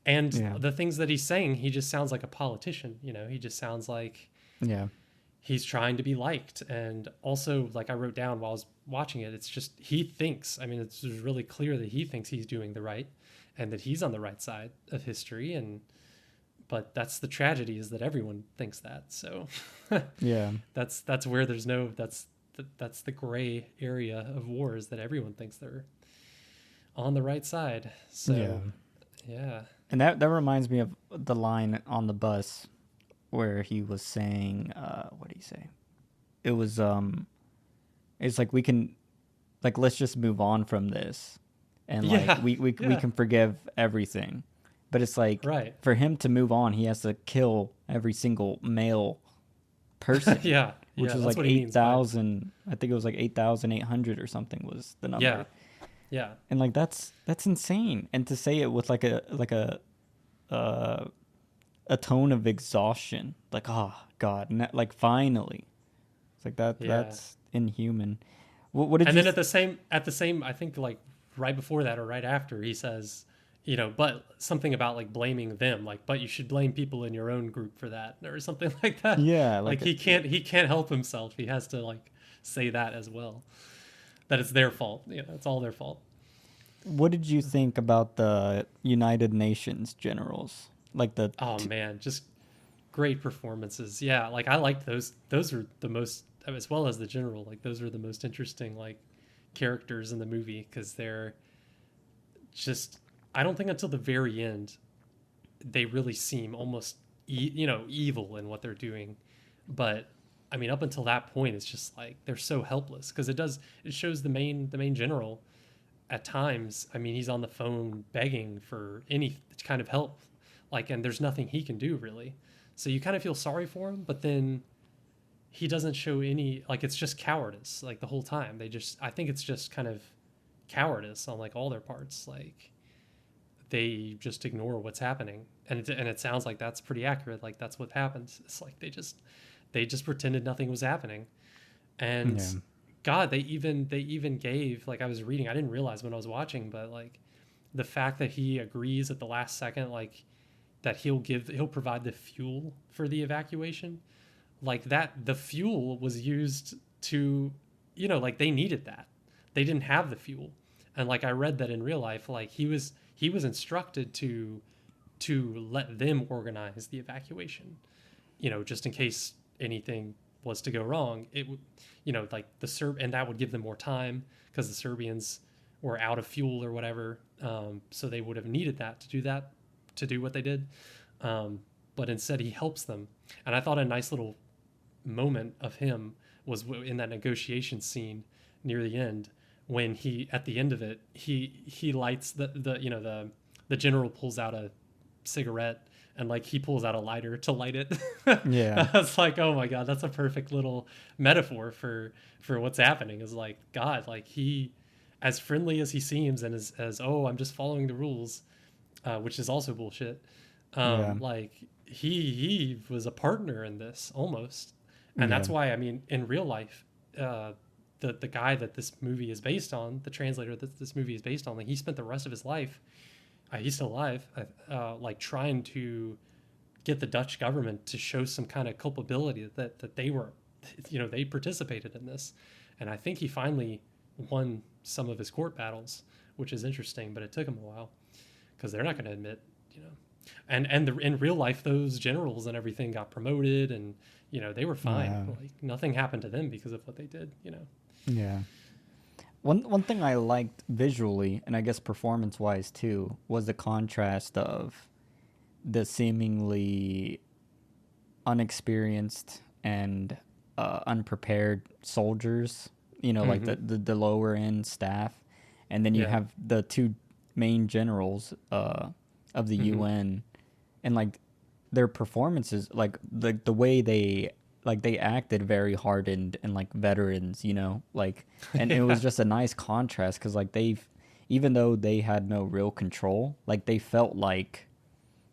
And Yeah. the things that he's saying, he just sounds like a politician. He just sounds like Yeah. he's trying to be liked. And also, like I wrote down while I was watching it, it's just he thinks, I mean, it's really clear that he thinks he's doing the right and that he's on the right side of history. But that's the tragedy, is that everyone thinks that. So Yeah. that's where there's no, that's the gray area of war, is that everyone thinks they're on the right side. So yeah. And that reminds me of the line on the bus where he was saying, what did he say? It was it's like, we can, like, let's just move on from this, and like Yeah. we can forgive everything. But it's like, Right. for him to move on, he has to kill every single male person. Yeah. Which Yeah, was that's like what he means by- 8,000. I think it was like 8,800 or something was the number. Yeah. Yeah. And like that's insane. And to say it with like a tone of exhaustion, like, oh God, like finally, it's like that. Yeah. That's inhuman. What did And you? then at the same, I think like right before that or right after, he says, but something about like blaming them, like, but you should blame people in your own group for that, or something like that. Yeah, like he can't help himself. He has to like say that as well, that it's their fault. It's all their fault. What did you think about the United Nations generals? Like Oh man, just great performances. Yeah, like I liked those are the most, as well as the general, like those are the most interesting like characters in the movie, because they're just, I don't think until the very end they really seem almost evil in what they're doing. But I mean, up until that point, it's just like they're so helpless, because it shows the main general at times. I mean, he's on the phone begging for any kind of help, like, and there's nothing he can do really. So you kind of feel sorry for him, but then he doesn't show any, like, it's just cowardice like the whole time. I think it's just kind of cowardice on like all their parts. Like they just ignore what's happening, and it sounds like that's pretty accurate. Like that's what happens. It's like they just pretended nothing was happening. And Yeah. God, they even gave, like, I was reading, I didn't realize when I was watching, but like the fact that he agrees at the last second, like that he'll provide the fuel for the evacuation, like that the fuel was used to, like they needed that. They didn't have the fuel. And like I read that in real life, like he was instructed to let them organize the evacuation, just in case anything was to go wrong. It would, like and that would give them more time, because the Serbians were out of fuel or whatever. So they would have needed that to do what they did. But instead he helps them. And I thought a nice little moment of him was in that negotiation scene near the end, when he, at the end of it, he lights the general pulls out a cigarette, and like he pulls out a lighter to light it. Yeah. I was like, oh my God, that's a perfect little metaphor for what's happening. Is like, God, like he, as friendly as he seems, and as oh, I'm just following the rules, which is also bullshit. Yeah. Like he was a partner in this almost. And Yeah. that's why, I mean, in real life, the guy that this movie is based on, the translator that this movie is based on, like he spent the rest of his life, he's still alive, like trying to get the Dutch government to show some kind of culpability that they were, they participated in this. And I think he finally won some of his court battles, which is interesting, but it took him a while, because they're not going to admit, in real life, those generals and everything got promoted, and they were fine. Yeah. Like nothing happened to them because of what they did. Yeah. One thing I liked visually, and I guess performance wise too, was the contrast of the seemingly unexperienced and unprepared soldiers, like Mm-hmm. the lower end staff, and then you Yeah. have the two main generals of the Mm-hmm. UN, and like their performances, like the way they acted very hardened and like veterans, like, and it was Yeah. just a nice contrast, because like even though they had no real control, like they felt like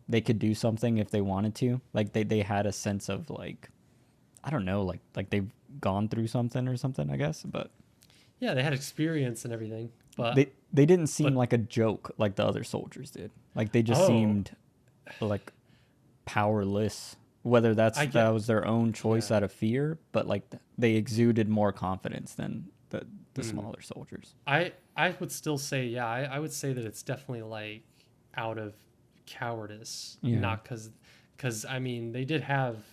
they could do something if they wanted to. Like they had a sense of like, I don't know, like they've gone through something or something, I guess. But Yeah. They had experience and everything, they didn't seem but like a joke like the other soldiers did. Like they just oh, seemed like powerless. Whether I that get. was their own choice Yeah. out of fear, but like they exuded more confidence than the Mm. smaller soldiers. I would still say, yeah, I would say that it's definitely like out of cowardice, Yeah, not because I mean they did have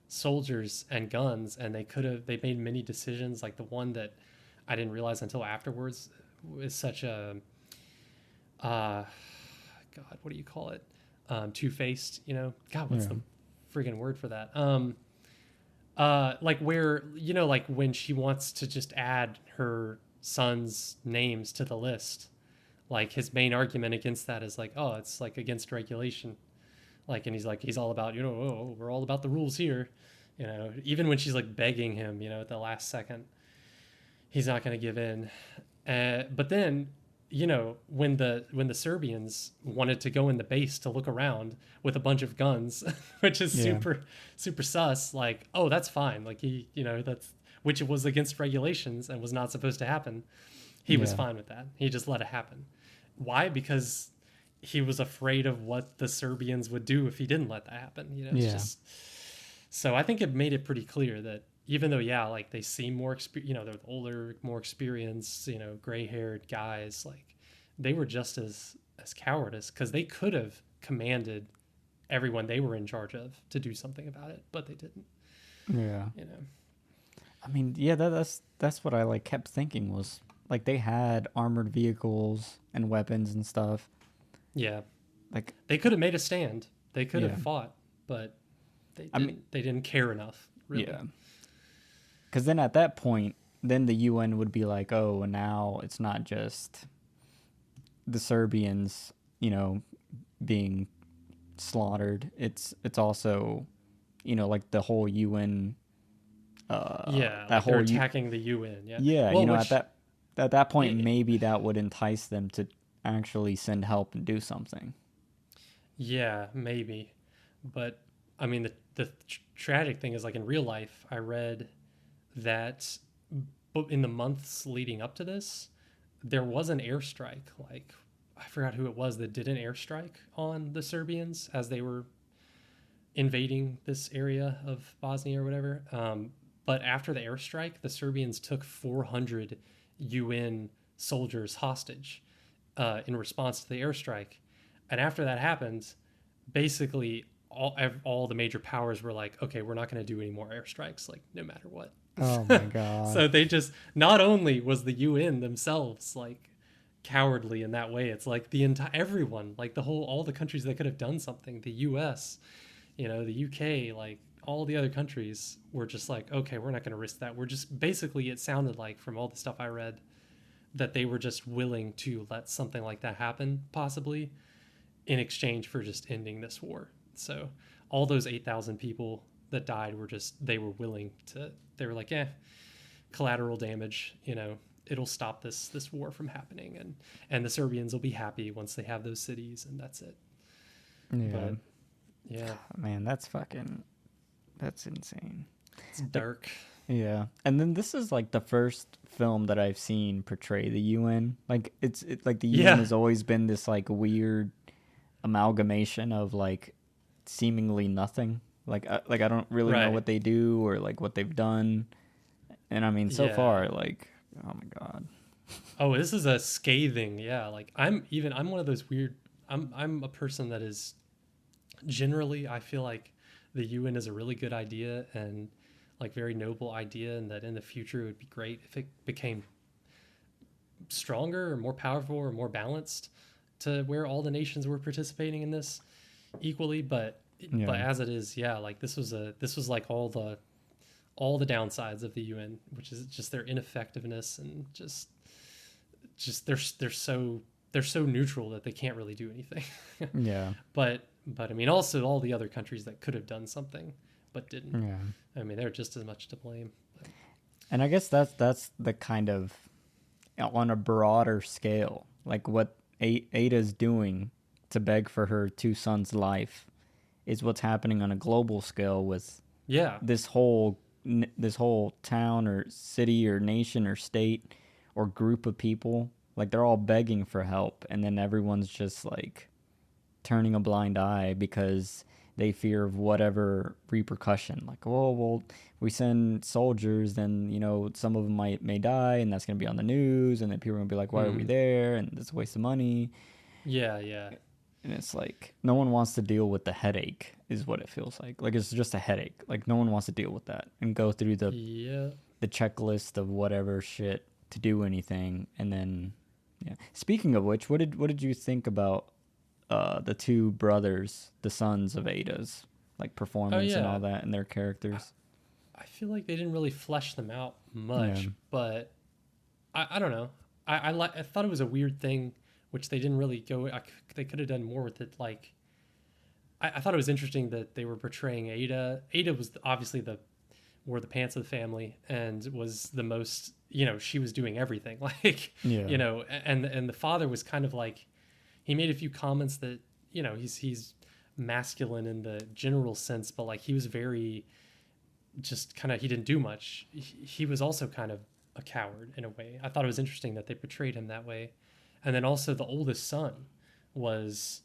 soldiers and guns, and they made many decisions. Like the one that I didn't realize until afterwards is such a uh God, what do you call it? Two-faced, God, what's yeah, the friggin' word for that? Like where, like when she wants to just add her son's names to the list, like his main argument against that is like, oh, it's like against regulation. Like, and he's like, he's all about, oh, we're all about the rules here. Even when she's like begging him, at the last second, he's not going to give in. But then, when the Serbians wanted to go in the base to look around with a bunch of guns, which is yeah, super super sus. Like, oh, that's fine. Like that's, which was against regulations and was not supposed to happen. He was yeah, fine with that. He just let it happen. Why? Because he was afraid of what the Serbians would do if he didn't let that happen. It's yeah, just, so I think it made it pretty clear that even though, yeah, like they seem more they're older, more experienced, gray-haired guys, like they were just as cowardice, because they could have commanded everyone they were in charge of to do something about it, but they didn't. Yeah. You know. I mean, yeah, that's what I like kept thinking was like they had armored vehicles and weapons and stuff. Yeah. Like They could have made a stand. They could have yeah. fought, but they I mean, didn't. They didn't care enough, really. yeah. Cuz then at that point, then the UN would be like, "Oh, now it's not just the Serbians, being slaughtered. It's also, like the whole UN Yeah, that like they're whole attacking the UN. Yeah. yeah, Well, at which that point it, maybe that would entice them to actually send help and do something. yeah, maybe. But I mean, the tragic thing is, like in real life, I read that in the months leading up to this, there was an airstrike. Like, I forgot who it was that did an airstrike on the Serbians as they were invading this area of Bosnia or whatever. But after the airstrike, the Serbians took 400 UN soldiers hostage in response to the airstrike. And after that happened, basically all the major powers were like, okay, we're not going to do any more airstrikes, like no matter what. Oh my god. So they just, not only was the UN themselves like cowardly in that way, it's like the entire everyone, like all the countries that could have done something, the US, the UK, like all the other countries were just like, okay, we're not going to risk that. We're just basically, it sounded like from all the stuff I read that they were just willing to let something like that happen, possibly in exchange for just ending this war. So all those 8,000 people that died they were willing to, they were like, collateral damage, it'll stop this war from happening, and the Serbians will be happy once they have those cities, and that's it. Yeah. But yeah, Man, that's insane. it's dark. Yeah. And then this is like the first film that I've seen portray the UN. Like it's like the UN has always been this like weird amalgamation of like seemingly nothing. Like I don't really know what they do or like what they've done. And I mean, so far, like, oh my god. Oh, this is a scathing. Yeah, like I'm one of those weird. I'm a person that is generally, I feel like the UN is a really good idea and like very noble idea, and that in the future it would be great if it became stronger or more powerful or more balanced to where all the nations were participating in this equally. But as it is, like this was like all the downsides of the UN, which is just their ineffectiveness and just they're so neutral that they can't really do anything. Yeah. But I mean, also all the other countries that could have done something but didn't. Yeah. I mean, they're just as much to blame. But. And I guess that's the kind of, on a broader scale, like what Ada's doing to beg for her two sons' life is what's happening on a global scale with this whole town or city or nation or state or group of people. Like they're all begging for help, and then everyone's just like turning a blind eye because they fear of whatever repercussion. Like, oh, well, we send soldiers, then, some of them may die, and that's going to be on the news, and then people are going to be like, why are we there? And it's a waste of money. Yeah, yeah. And it's like, no one wants to deal with the headache, is what it feels like. Like, it's just a headache. Like, no one wants to deal with that and go through the checklist of whatever shit to do anything. And then, Speaking of which, what did you think about the two brothers, the sons of Ada's, like performance and all that, and their characters? I feel like they didn't really flesh them out much, but I don't know. I thought it was a weird thing, which they didn't really go. They could have done more with it. Like, I thought it was interesting that they were portraying Aida. Aida was obviously wore the pants of the family and was the most. She was doing everything. Like, and the father was kind of like. He made a few comments that, he's masculine in the general sense, but like he was very just kind of, he didn't do much. He was also kind of a coward in a way. I thought it was interesting that they portrayed him that way. And then also the oldest son was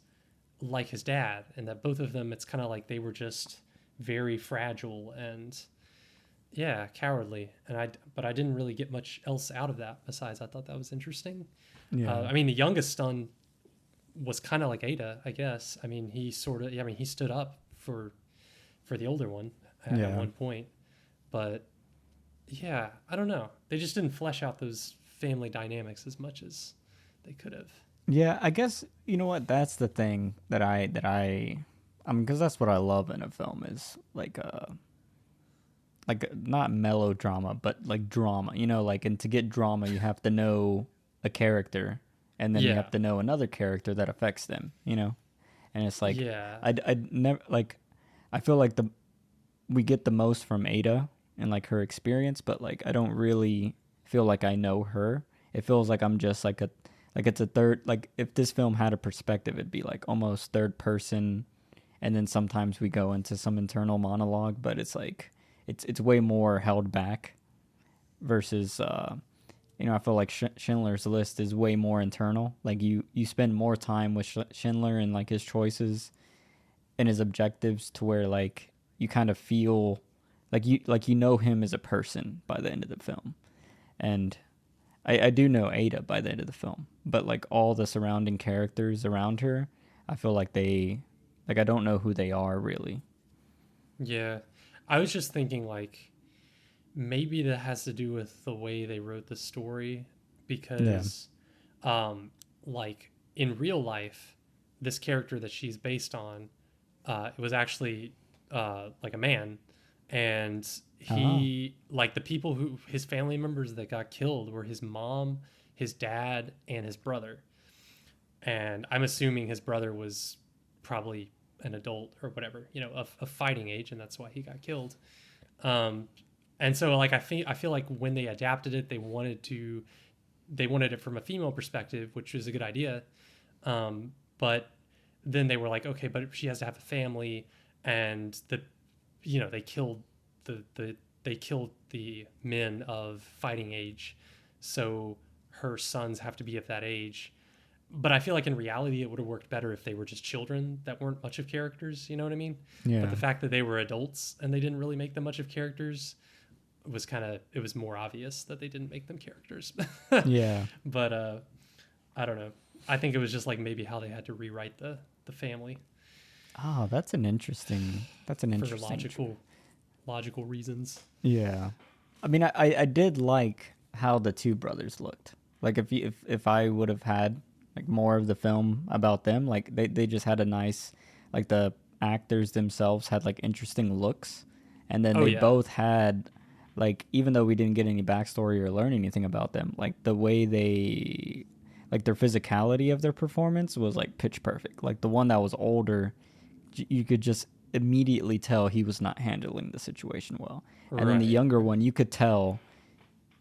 like his dad, and that both of them, it's kind of like they were just very fragile and cowardly. But I didn't really get much else out of that besides I thought that was interesting. I mean, the youngest son was kind of like Ada, I guess. I mean, he stood up for the older one at Yeah. one point, but yeah, I don't know. They just didn't flesh out those family dynamics as much as they could have. Yeah, I guess you know what, that's the thing I mean, because that's what I love in a film is like not melodrama, but like drama. You know, like, and to get drama, you have to know a character, and then you Yeah, have to know another character that affects them. You know, and it's like yeah, I never like I feel like the we get the most from Ada and like her experience, but like I don't really feel like I know her. It feels like I'm just like it's a third, like if this film had a perspective, it'd be like almost third person, and then sometimes we go into some internal monologue, but it's like it's way more held back versus you know, I feel like Schindler's List is way more internal. Like you spend more time with Schindler and like his choices and his objectives to where like you kind of feel like you know him as a person by the end of the film. And I do know Ada by the end of the film, but like all the surrounding characters around her, I feel like I don't know who they are really. yeah. I was just thinking like maybe that has to do with the way they wrote the story Yeah. because like in real life this character that she's based on it was actually like a man, and Oh. he like the people who his family members that got killed were his mom, his dad, and his brother. And I'm assuming his brother was probably an adult or whatever, you know, of fighting age, and that's why he got killed. Um, and so like I feel like when they adapted it, they wanted it from a female perspective, which was a good idea. But then they were like, okay, but she has to have a family, and they killed they killed the men of fighting age, so her sons have to be of that age. But I feel like in reality, it would have worked better if they were just children that weren't much of characters. You know what I mean? But Yeah. the fact that they were adults and they didn't really make them much of characters was it was more obvious that they didn't make them characters. Yeah. But I don't know. I think it was just like maybe how they had to rewrite the family Oh, that's an for interesting logical reasons. Yeah. I mean, I did like how the two brothers looked. Like if I would have had like more of the film about them, like they just had a nice, like the actors themselves had like interesting looks, and then Oh they yeah, both had like, even though we didn't get any backstory or learn anything about them, like the way they like their physicality of their performance was like pitch perfect. Like the one that was older, you could just immediately tell he was not handling the situation well. And then the right. younger one, you could tell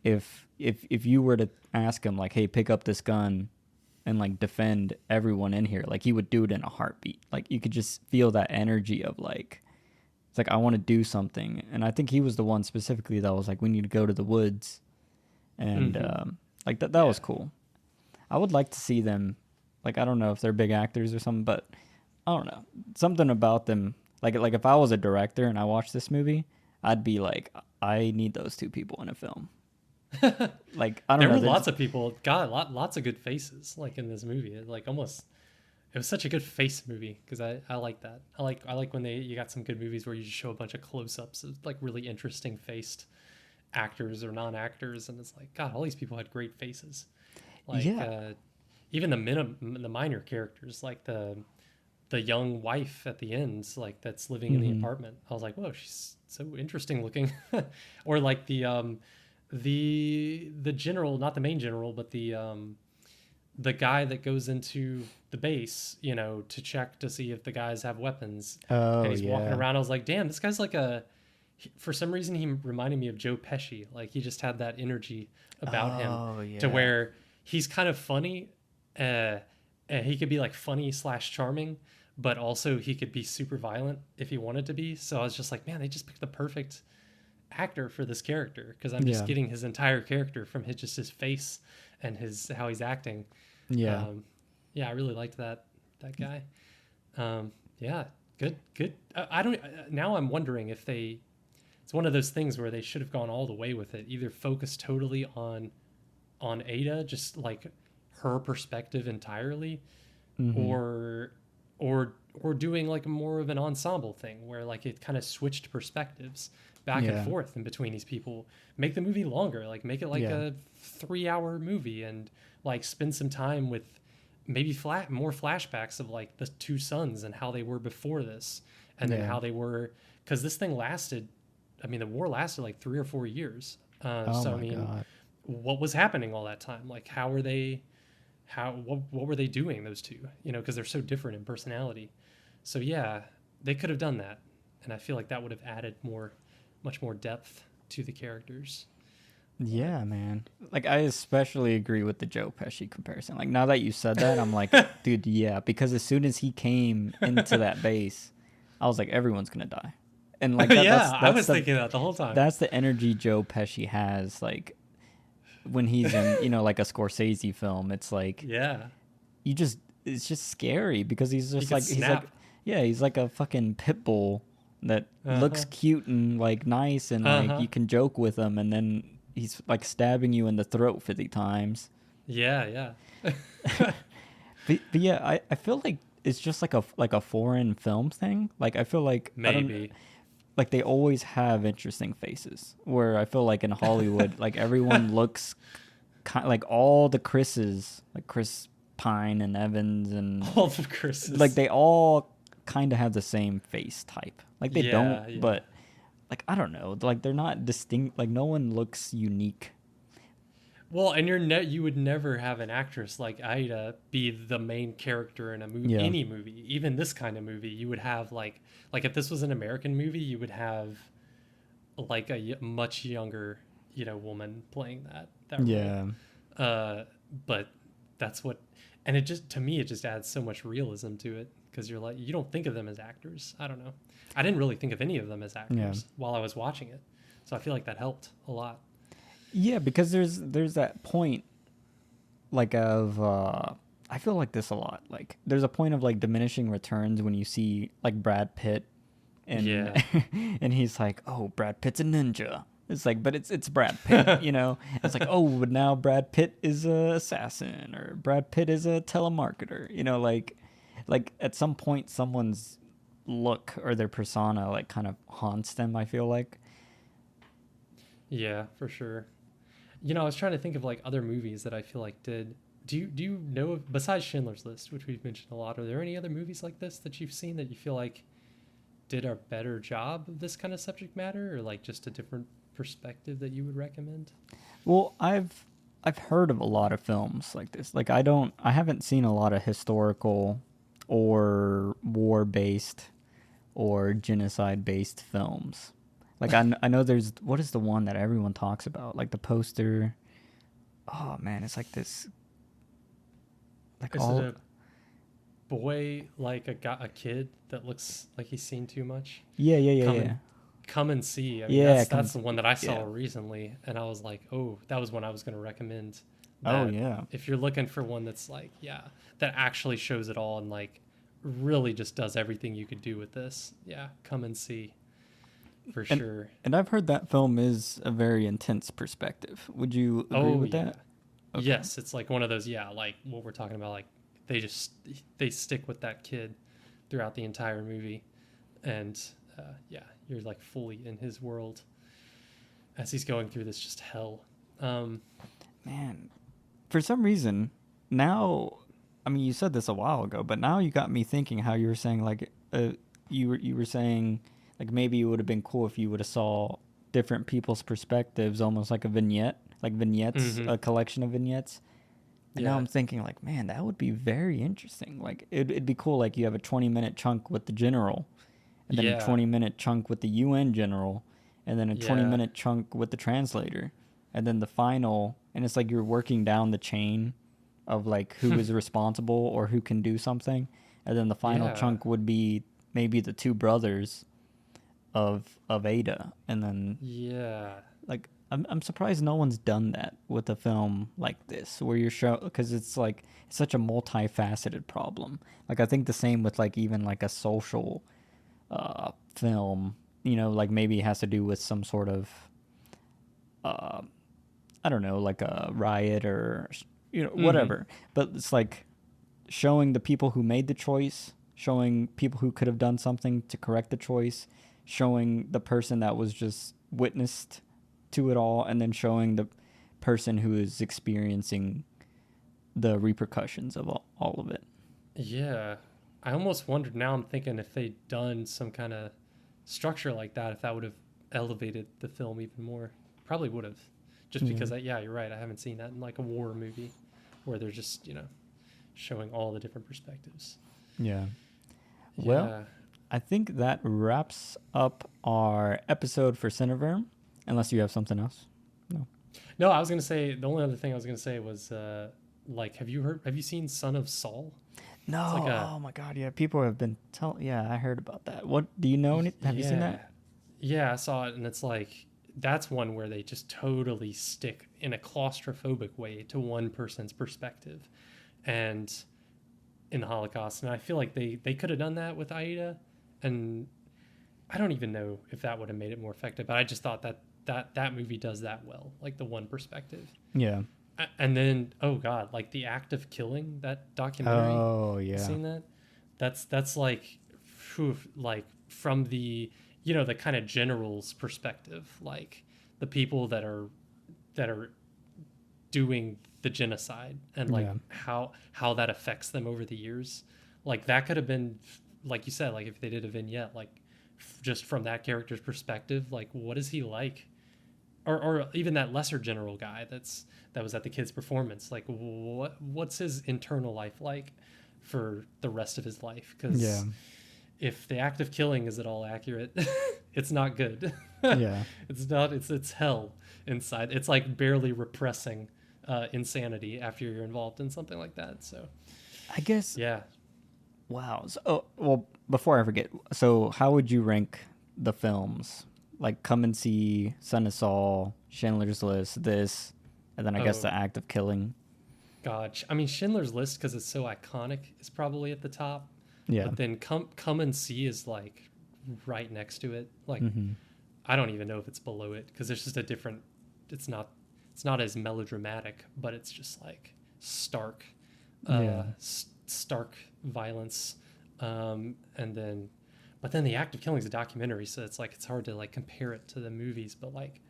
if you were to ask him like, "Hey, pick up this gun and like defend everyone in here," like he would do it in a heartbeat. Like you could just feel that energy of like, it's like I want to do something. And I think he was the one specifically that was like, "We need to go to the woods," and Mm-hmm. like that Yeah. was cool. I would like to see them. Like I don't know if they're big actors or something, but I don't know, something about them. Like if I was a director and I watched this movie, I'd be like, I need those two people in a film. Like I don't There know. were There's lots of people. God, lots of good faces like in this movie. Like almost, it was such a good face movie because I like that. I like when you got some good movies where you just show a bunch of close ups of like really interesting faced actors or non actors, and it's like God, all these people had great faces. Like yeah. even the minor characters, like the young wife at the end, like that's living in the Mm-hmm. apartment. I was like, whoa, she's so interesting looking. Or like the general, not the main general, but the guy that goes into the base, to check to see if the guys have weapons, and Oh he's walking yeah. around. I was like, damn, this guy's like for some reason he reminded me of Joe Pesci. Like he just had that energy about him Oh to yeah. where he's kind of funny. Uh, he could be like funny slash charming, but also he could be super violent if he wanted to be. So I was just like, man, they just picked the perfect actor for this character because I'm just Yeah. getting his entire character from his face and his how he's acting. Yeah. Um, yeah, I really liked that guy. Yeah, good. I don't. Now I'm wondering if they. It's one of those things where they should have gone all the way with it. Either focus totally on Ada, just like her perspective entirely, Mm-hmm. or or doing like more of an ensemble thing where like it kind of switched perspectives back and Yeah. forth in between these people. Make the movie longer, like make it like Yeah. a 3 hour movie, and like spend some time with maybe more flashbacks of like the two sons and how they were before this, and then Yeah. how they were, because this thing lasted, I mean the war lasted like 3 or 4 years. Oh So I my mean, God. what was happening all that time? Like how were they, what were they doing, those two, because they're so different in personality. So yeah, they could have done that, and I feel like that would have added much more depth to the characters. But Yeah, man. Like I especially agree with the Joe Pesci comparison. Like now that you said that, I'm like, dude, yeah, because as soon as he came into that base, I was like, everyone's gonna die. And like that yeah, I was thinking that the whole time. that's the energy Joe Pesci has, like when he's in, like a Scorsese film, it's like Yeah, you just it's just scary because he could he's like snap. yeah, he's like a fucking pit bull that Uh looks huh. cute and like nice and Uh like huh. you can joke with him and then he's like stabbing you in the throat 50 times. Yeah, yeah. But yeah, I feel like it's just like a foreign film thing. Like I feel like I don't Maybe. like they always have interesting faces. Where I feel like in Hollywood, like everyone looks like all the Chris's, like Chris Pine and Evans and All the like curses. they all kind of have the same face type. Like they don't, Yeah, yeah. but like I don't know, like they're not distinct. Like no one looks unique. Well, and you would never have an actress like Aida be the main character in Yeah, any movie, even this kind of movie. You would have like if this was an American movie, you would have like a much younger, woman playing that role. yeah, Uh, but that's what, and it just, to me, it just adds so much realism to it, because you're like, you don't think of them as actors. I don't know. I didn't really think of any of them as yeah, actors while I was watching it, so I feel like that helped a lot. yeah. Because there's that point like of I feel like this a lot. Like there's a point of like diminishing returns when you see like Brad Pitt and Yeah. and he's like, "Oh, Brad Pitt's a ninja." It's like, but it's Brad Pitt. It's like, "Oh, but now Brad Pitt is a assassin or Brad Pitt is a telemarketer." Like at some point someone's look or their persona like kind of haunts them, I feel like. Yeah, for sure. I was trying to think of like other movies that I feel like did. Do you know of, besides Schindler's List, which we've mentioned a lot, are there any other movies like this that you've seen that you feel like did a better job of this kind of subject matter, or like just a different perspective that you would recommend? Well, I've heard of a lot of films like this. Like I haven't seen a lot of historical or war-based or genocide-based films. Like I know there's what is the one that everyone talks about? Like the poster. Oh man, it's like this like Is it all a boy, like a kid that looks like he's seen too much? yeah, yeah, yeah, Come yeah. and come and see. I mean, Yeah, that's the one that I saw yeah. recently, and I was like, oh, that was one I was going to recommend. Oh That yeah. if you're looking for one that's like, yeah, that actually shows it all and like really just does everything you could do with this, yeah, come and see for And sure. and I've heard that film is a very intense perspective. Would you agree Oh with yeah, that? Okay. yes, it's like one of those, yeah, like what we're talking about, like they just they stick with that kid throughout the entire movie, and yeah, you're like fully in his world as he's going through this just hell. Um, Man, for some reason, now, I mean, you said this a while ago, but now you got me thinking how you were saying like you were saying like maybe it would have been cool if you would have saw different people's perspectives, almost like a vignette, like vignettes, hmm a collection of vignettes. And now Yeah, I'm thinking like, man, that would be very interesting. Like it'd be cool. Like you have a 20-minute chunk with the general, and then a yeah, 20-minute chunk with the UN general, and then a twenty yeah. minute chunk with the translator, and then the final. And it's like you're working down the chain of like who is responsible or who can do something, and then the final Yeah, chunk would be maybe the two brothers of Ada, and then yeah, like I'm surprised no one's done that with a film like this where you're show because it's like it's such a multifaceted problem. Like I think the same with like even like a social film, like maybe it has to do with some sort of uh, I don't know, like a riot or hmm whatever. But it's like showing the people who made the choice, showing people who could have done something to correct the choice, showing the person that was just witnessed to it all, and then showing the person who is experiencing the repercussions of all of it. Yeah. I almost wondered, now I'm thinking if they'd done some kind of structure like that, if that would have elevated the film even more. Probably would have. Just because, yeah, you're right. I haven't seen that in like a war movie where they're just, showing all the different perspectives. Yeah. Yeah. Well, I think that wraps up our episode for Cineverm, unless you have something else. No, I was going to say, the only other thing I was going to say was, have you seen Son of Saul? No. It's like Oh my God. Yeah. People have been yeah, I heard about that. What do you know? Have you seen that? Yeah, I saw it, and it's like, that's one where they just totally stick in a claustrophobic way to one person's perspective. And in the Holocaust, and I feel like they could have done that with Aida, and I don't even know if that would have made it more effective, but I just thought that movie does that well, like the one perspective. Yeah. And then, oh God, like The Act of Killing, that documentary. Oh yeah. You seen that? That's like, whew, like from the the kind of general's perspective, like the people that are doing the genocide, and like how that affects them over the years. Like that could have been, like you said, like if they did a vignette, like just from that character's perspective, like what is he like, or even that lesser general guy that was at the kid's performance, like what's his internal life like for the rest of his life, because if The Act of Killing is at all accurate, it's not good. Yeah. It's hell inside. It's like barely repressing insanity after you're involved in something like that. So I guess. yeah. Wow. So, well, before I forget, so how would you rank the films? Like Come and See, Son of Saul, Schindler's List, this, and then I guess The Act of Killing. God, I mean Schindler's List, because it's so iconic, is probably at the top. Yeah. But then Come and See is like right next to it. Like I don't even know if it's below it, because there's just a different. It's not as melodramatic, but it's just like stark, stark violence. And then, but then The Act of Killing is a documentary, so it's like it's hard to like compare it to the movies. But like,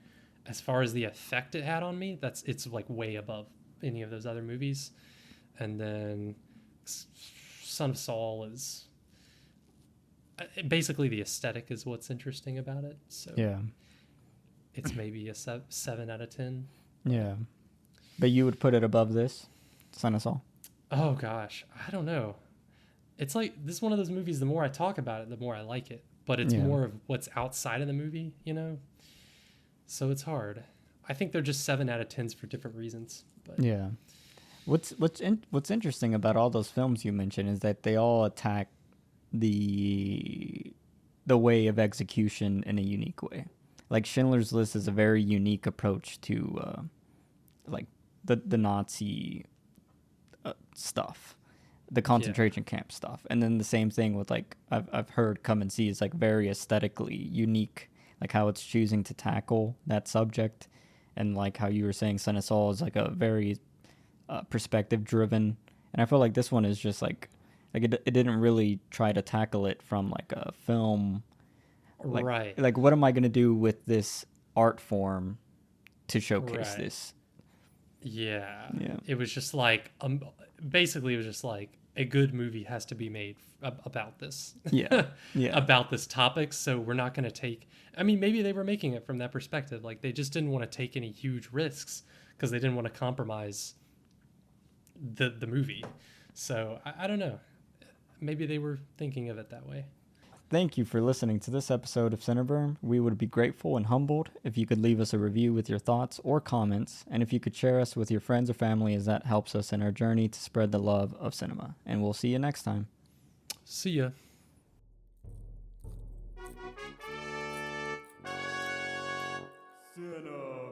as far as the effect it had on me, it's like way above any of those other movies. And then Son of Saul is basically the aesthetic is what's interesting about it. So yeah, it's maybe a 7 out of 10. Yeah, but you would put it above this, Son of Saul? Oh gosh, I don't know. It's like, this is one of those movies, the more I talk about it, the more I like it. But it's more of what's outside of the movie, So it's hard. I think they're just 7 out of 10s for different reasons. But yeah. What's interesting about all those films you mentioned is that they all attack the way of execution in a unique way. Like Schindler's List is a very unique approach to like the Nazi stuff, the concentration camp stuff, and then the same thing with like I've heard Come and See is like very aesthetically unique, like how it's choosing to tackle that subject, and like how you were saying Son of Saul is like a very perspective driven, and I feel like this one is just like it didn't really try to tackle it from like a film, like, right, like what am I going to do with this art form to showcase this? Yeah. It was just like basically it was just like a good movie has to be made about this. Yeah. About this topic, so we're not going to take, I mean, maybe they were making it from that perspective, like they just didn't want to take any huge risks because they didn't want to compromise the movie. So I don't know, maybe they were thinking of it that way. Thank you for listening to this episode of Cineverm. We would be grateful and humbled if you could leave us a review with your thoughts or comments, and if you could share us with your friends or family, as that helps us in our journey to spread the love of cinema. And we'll see you next time. See ya. Cinema.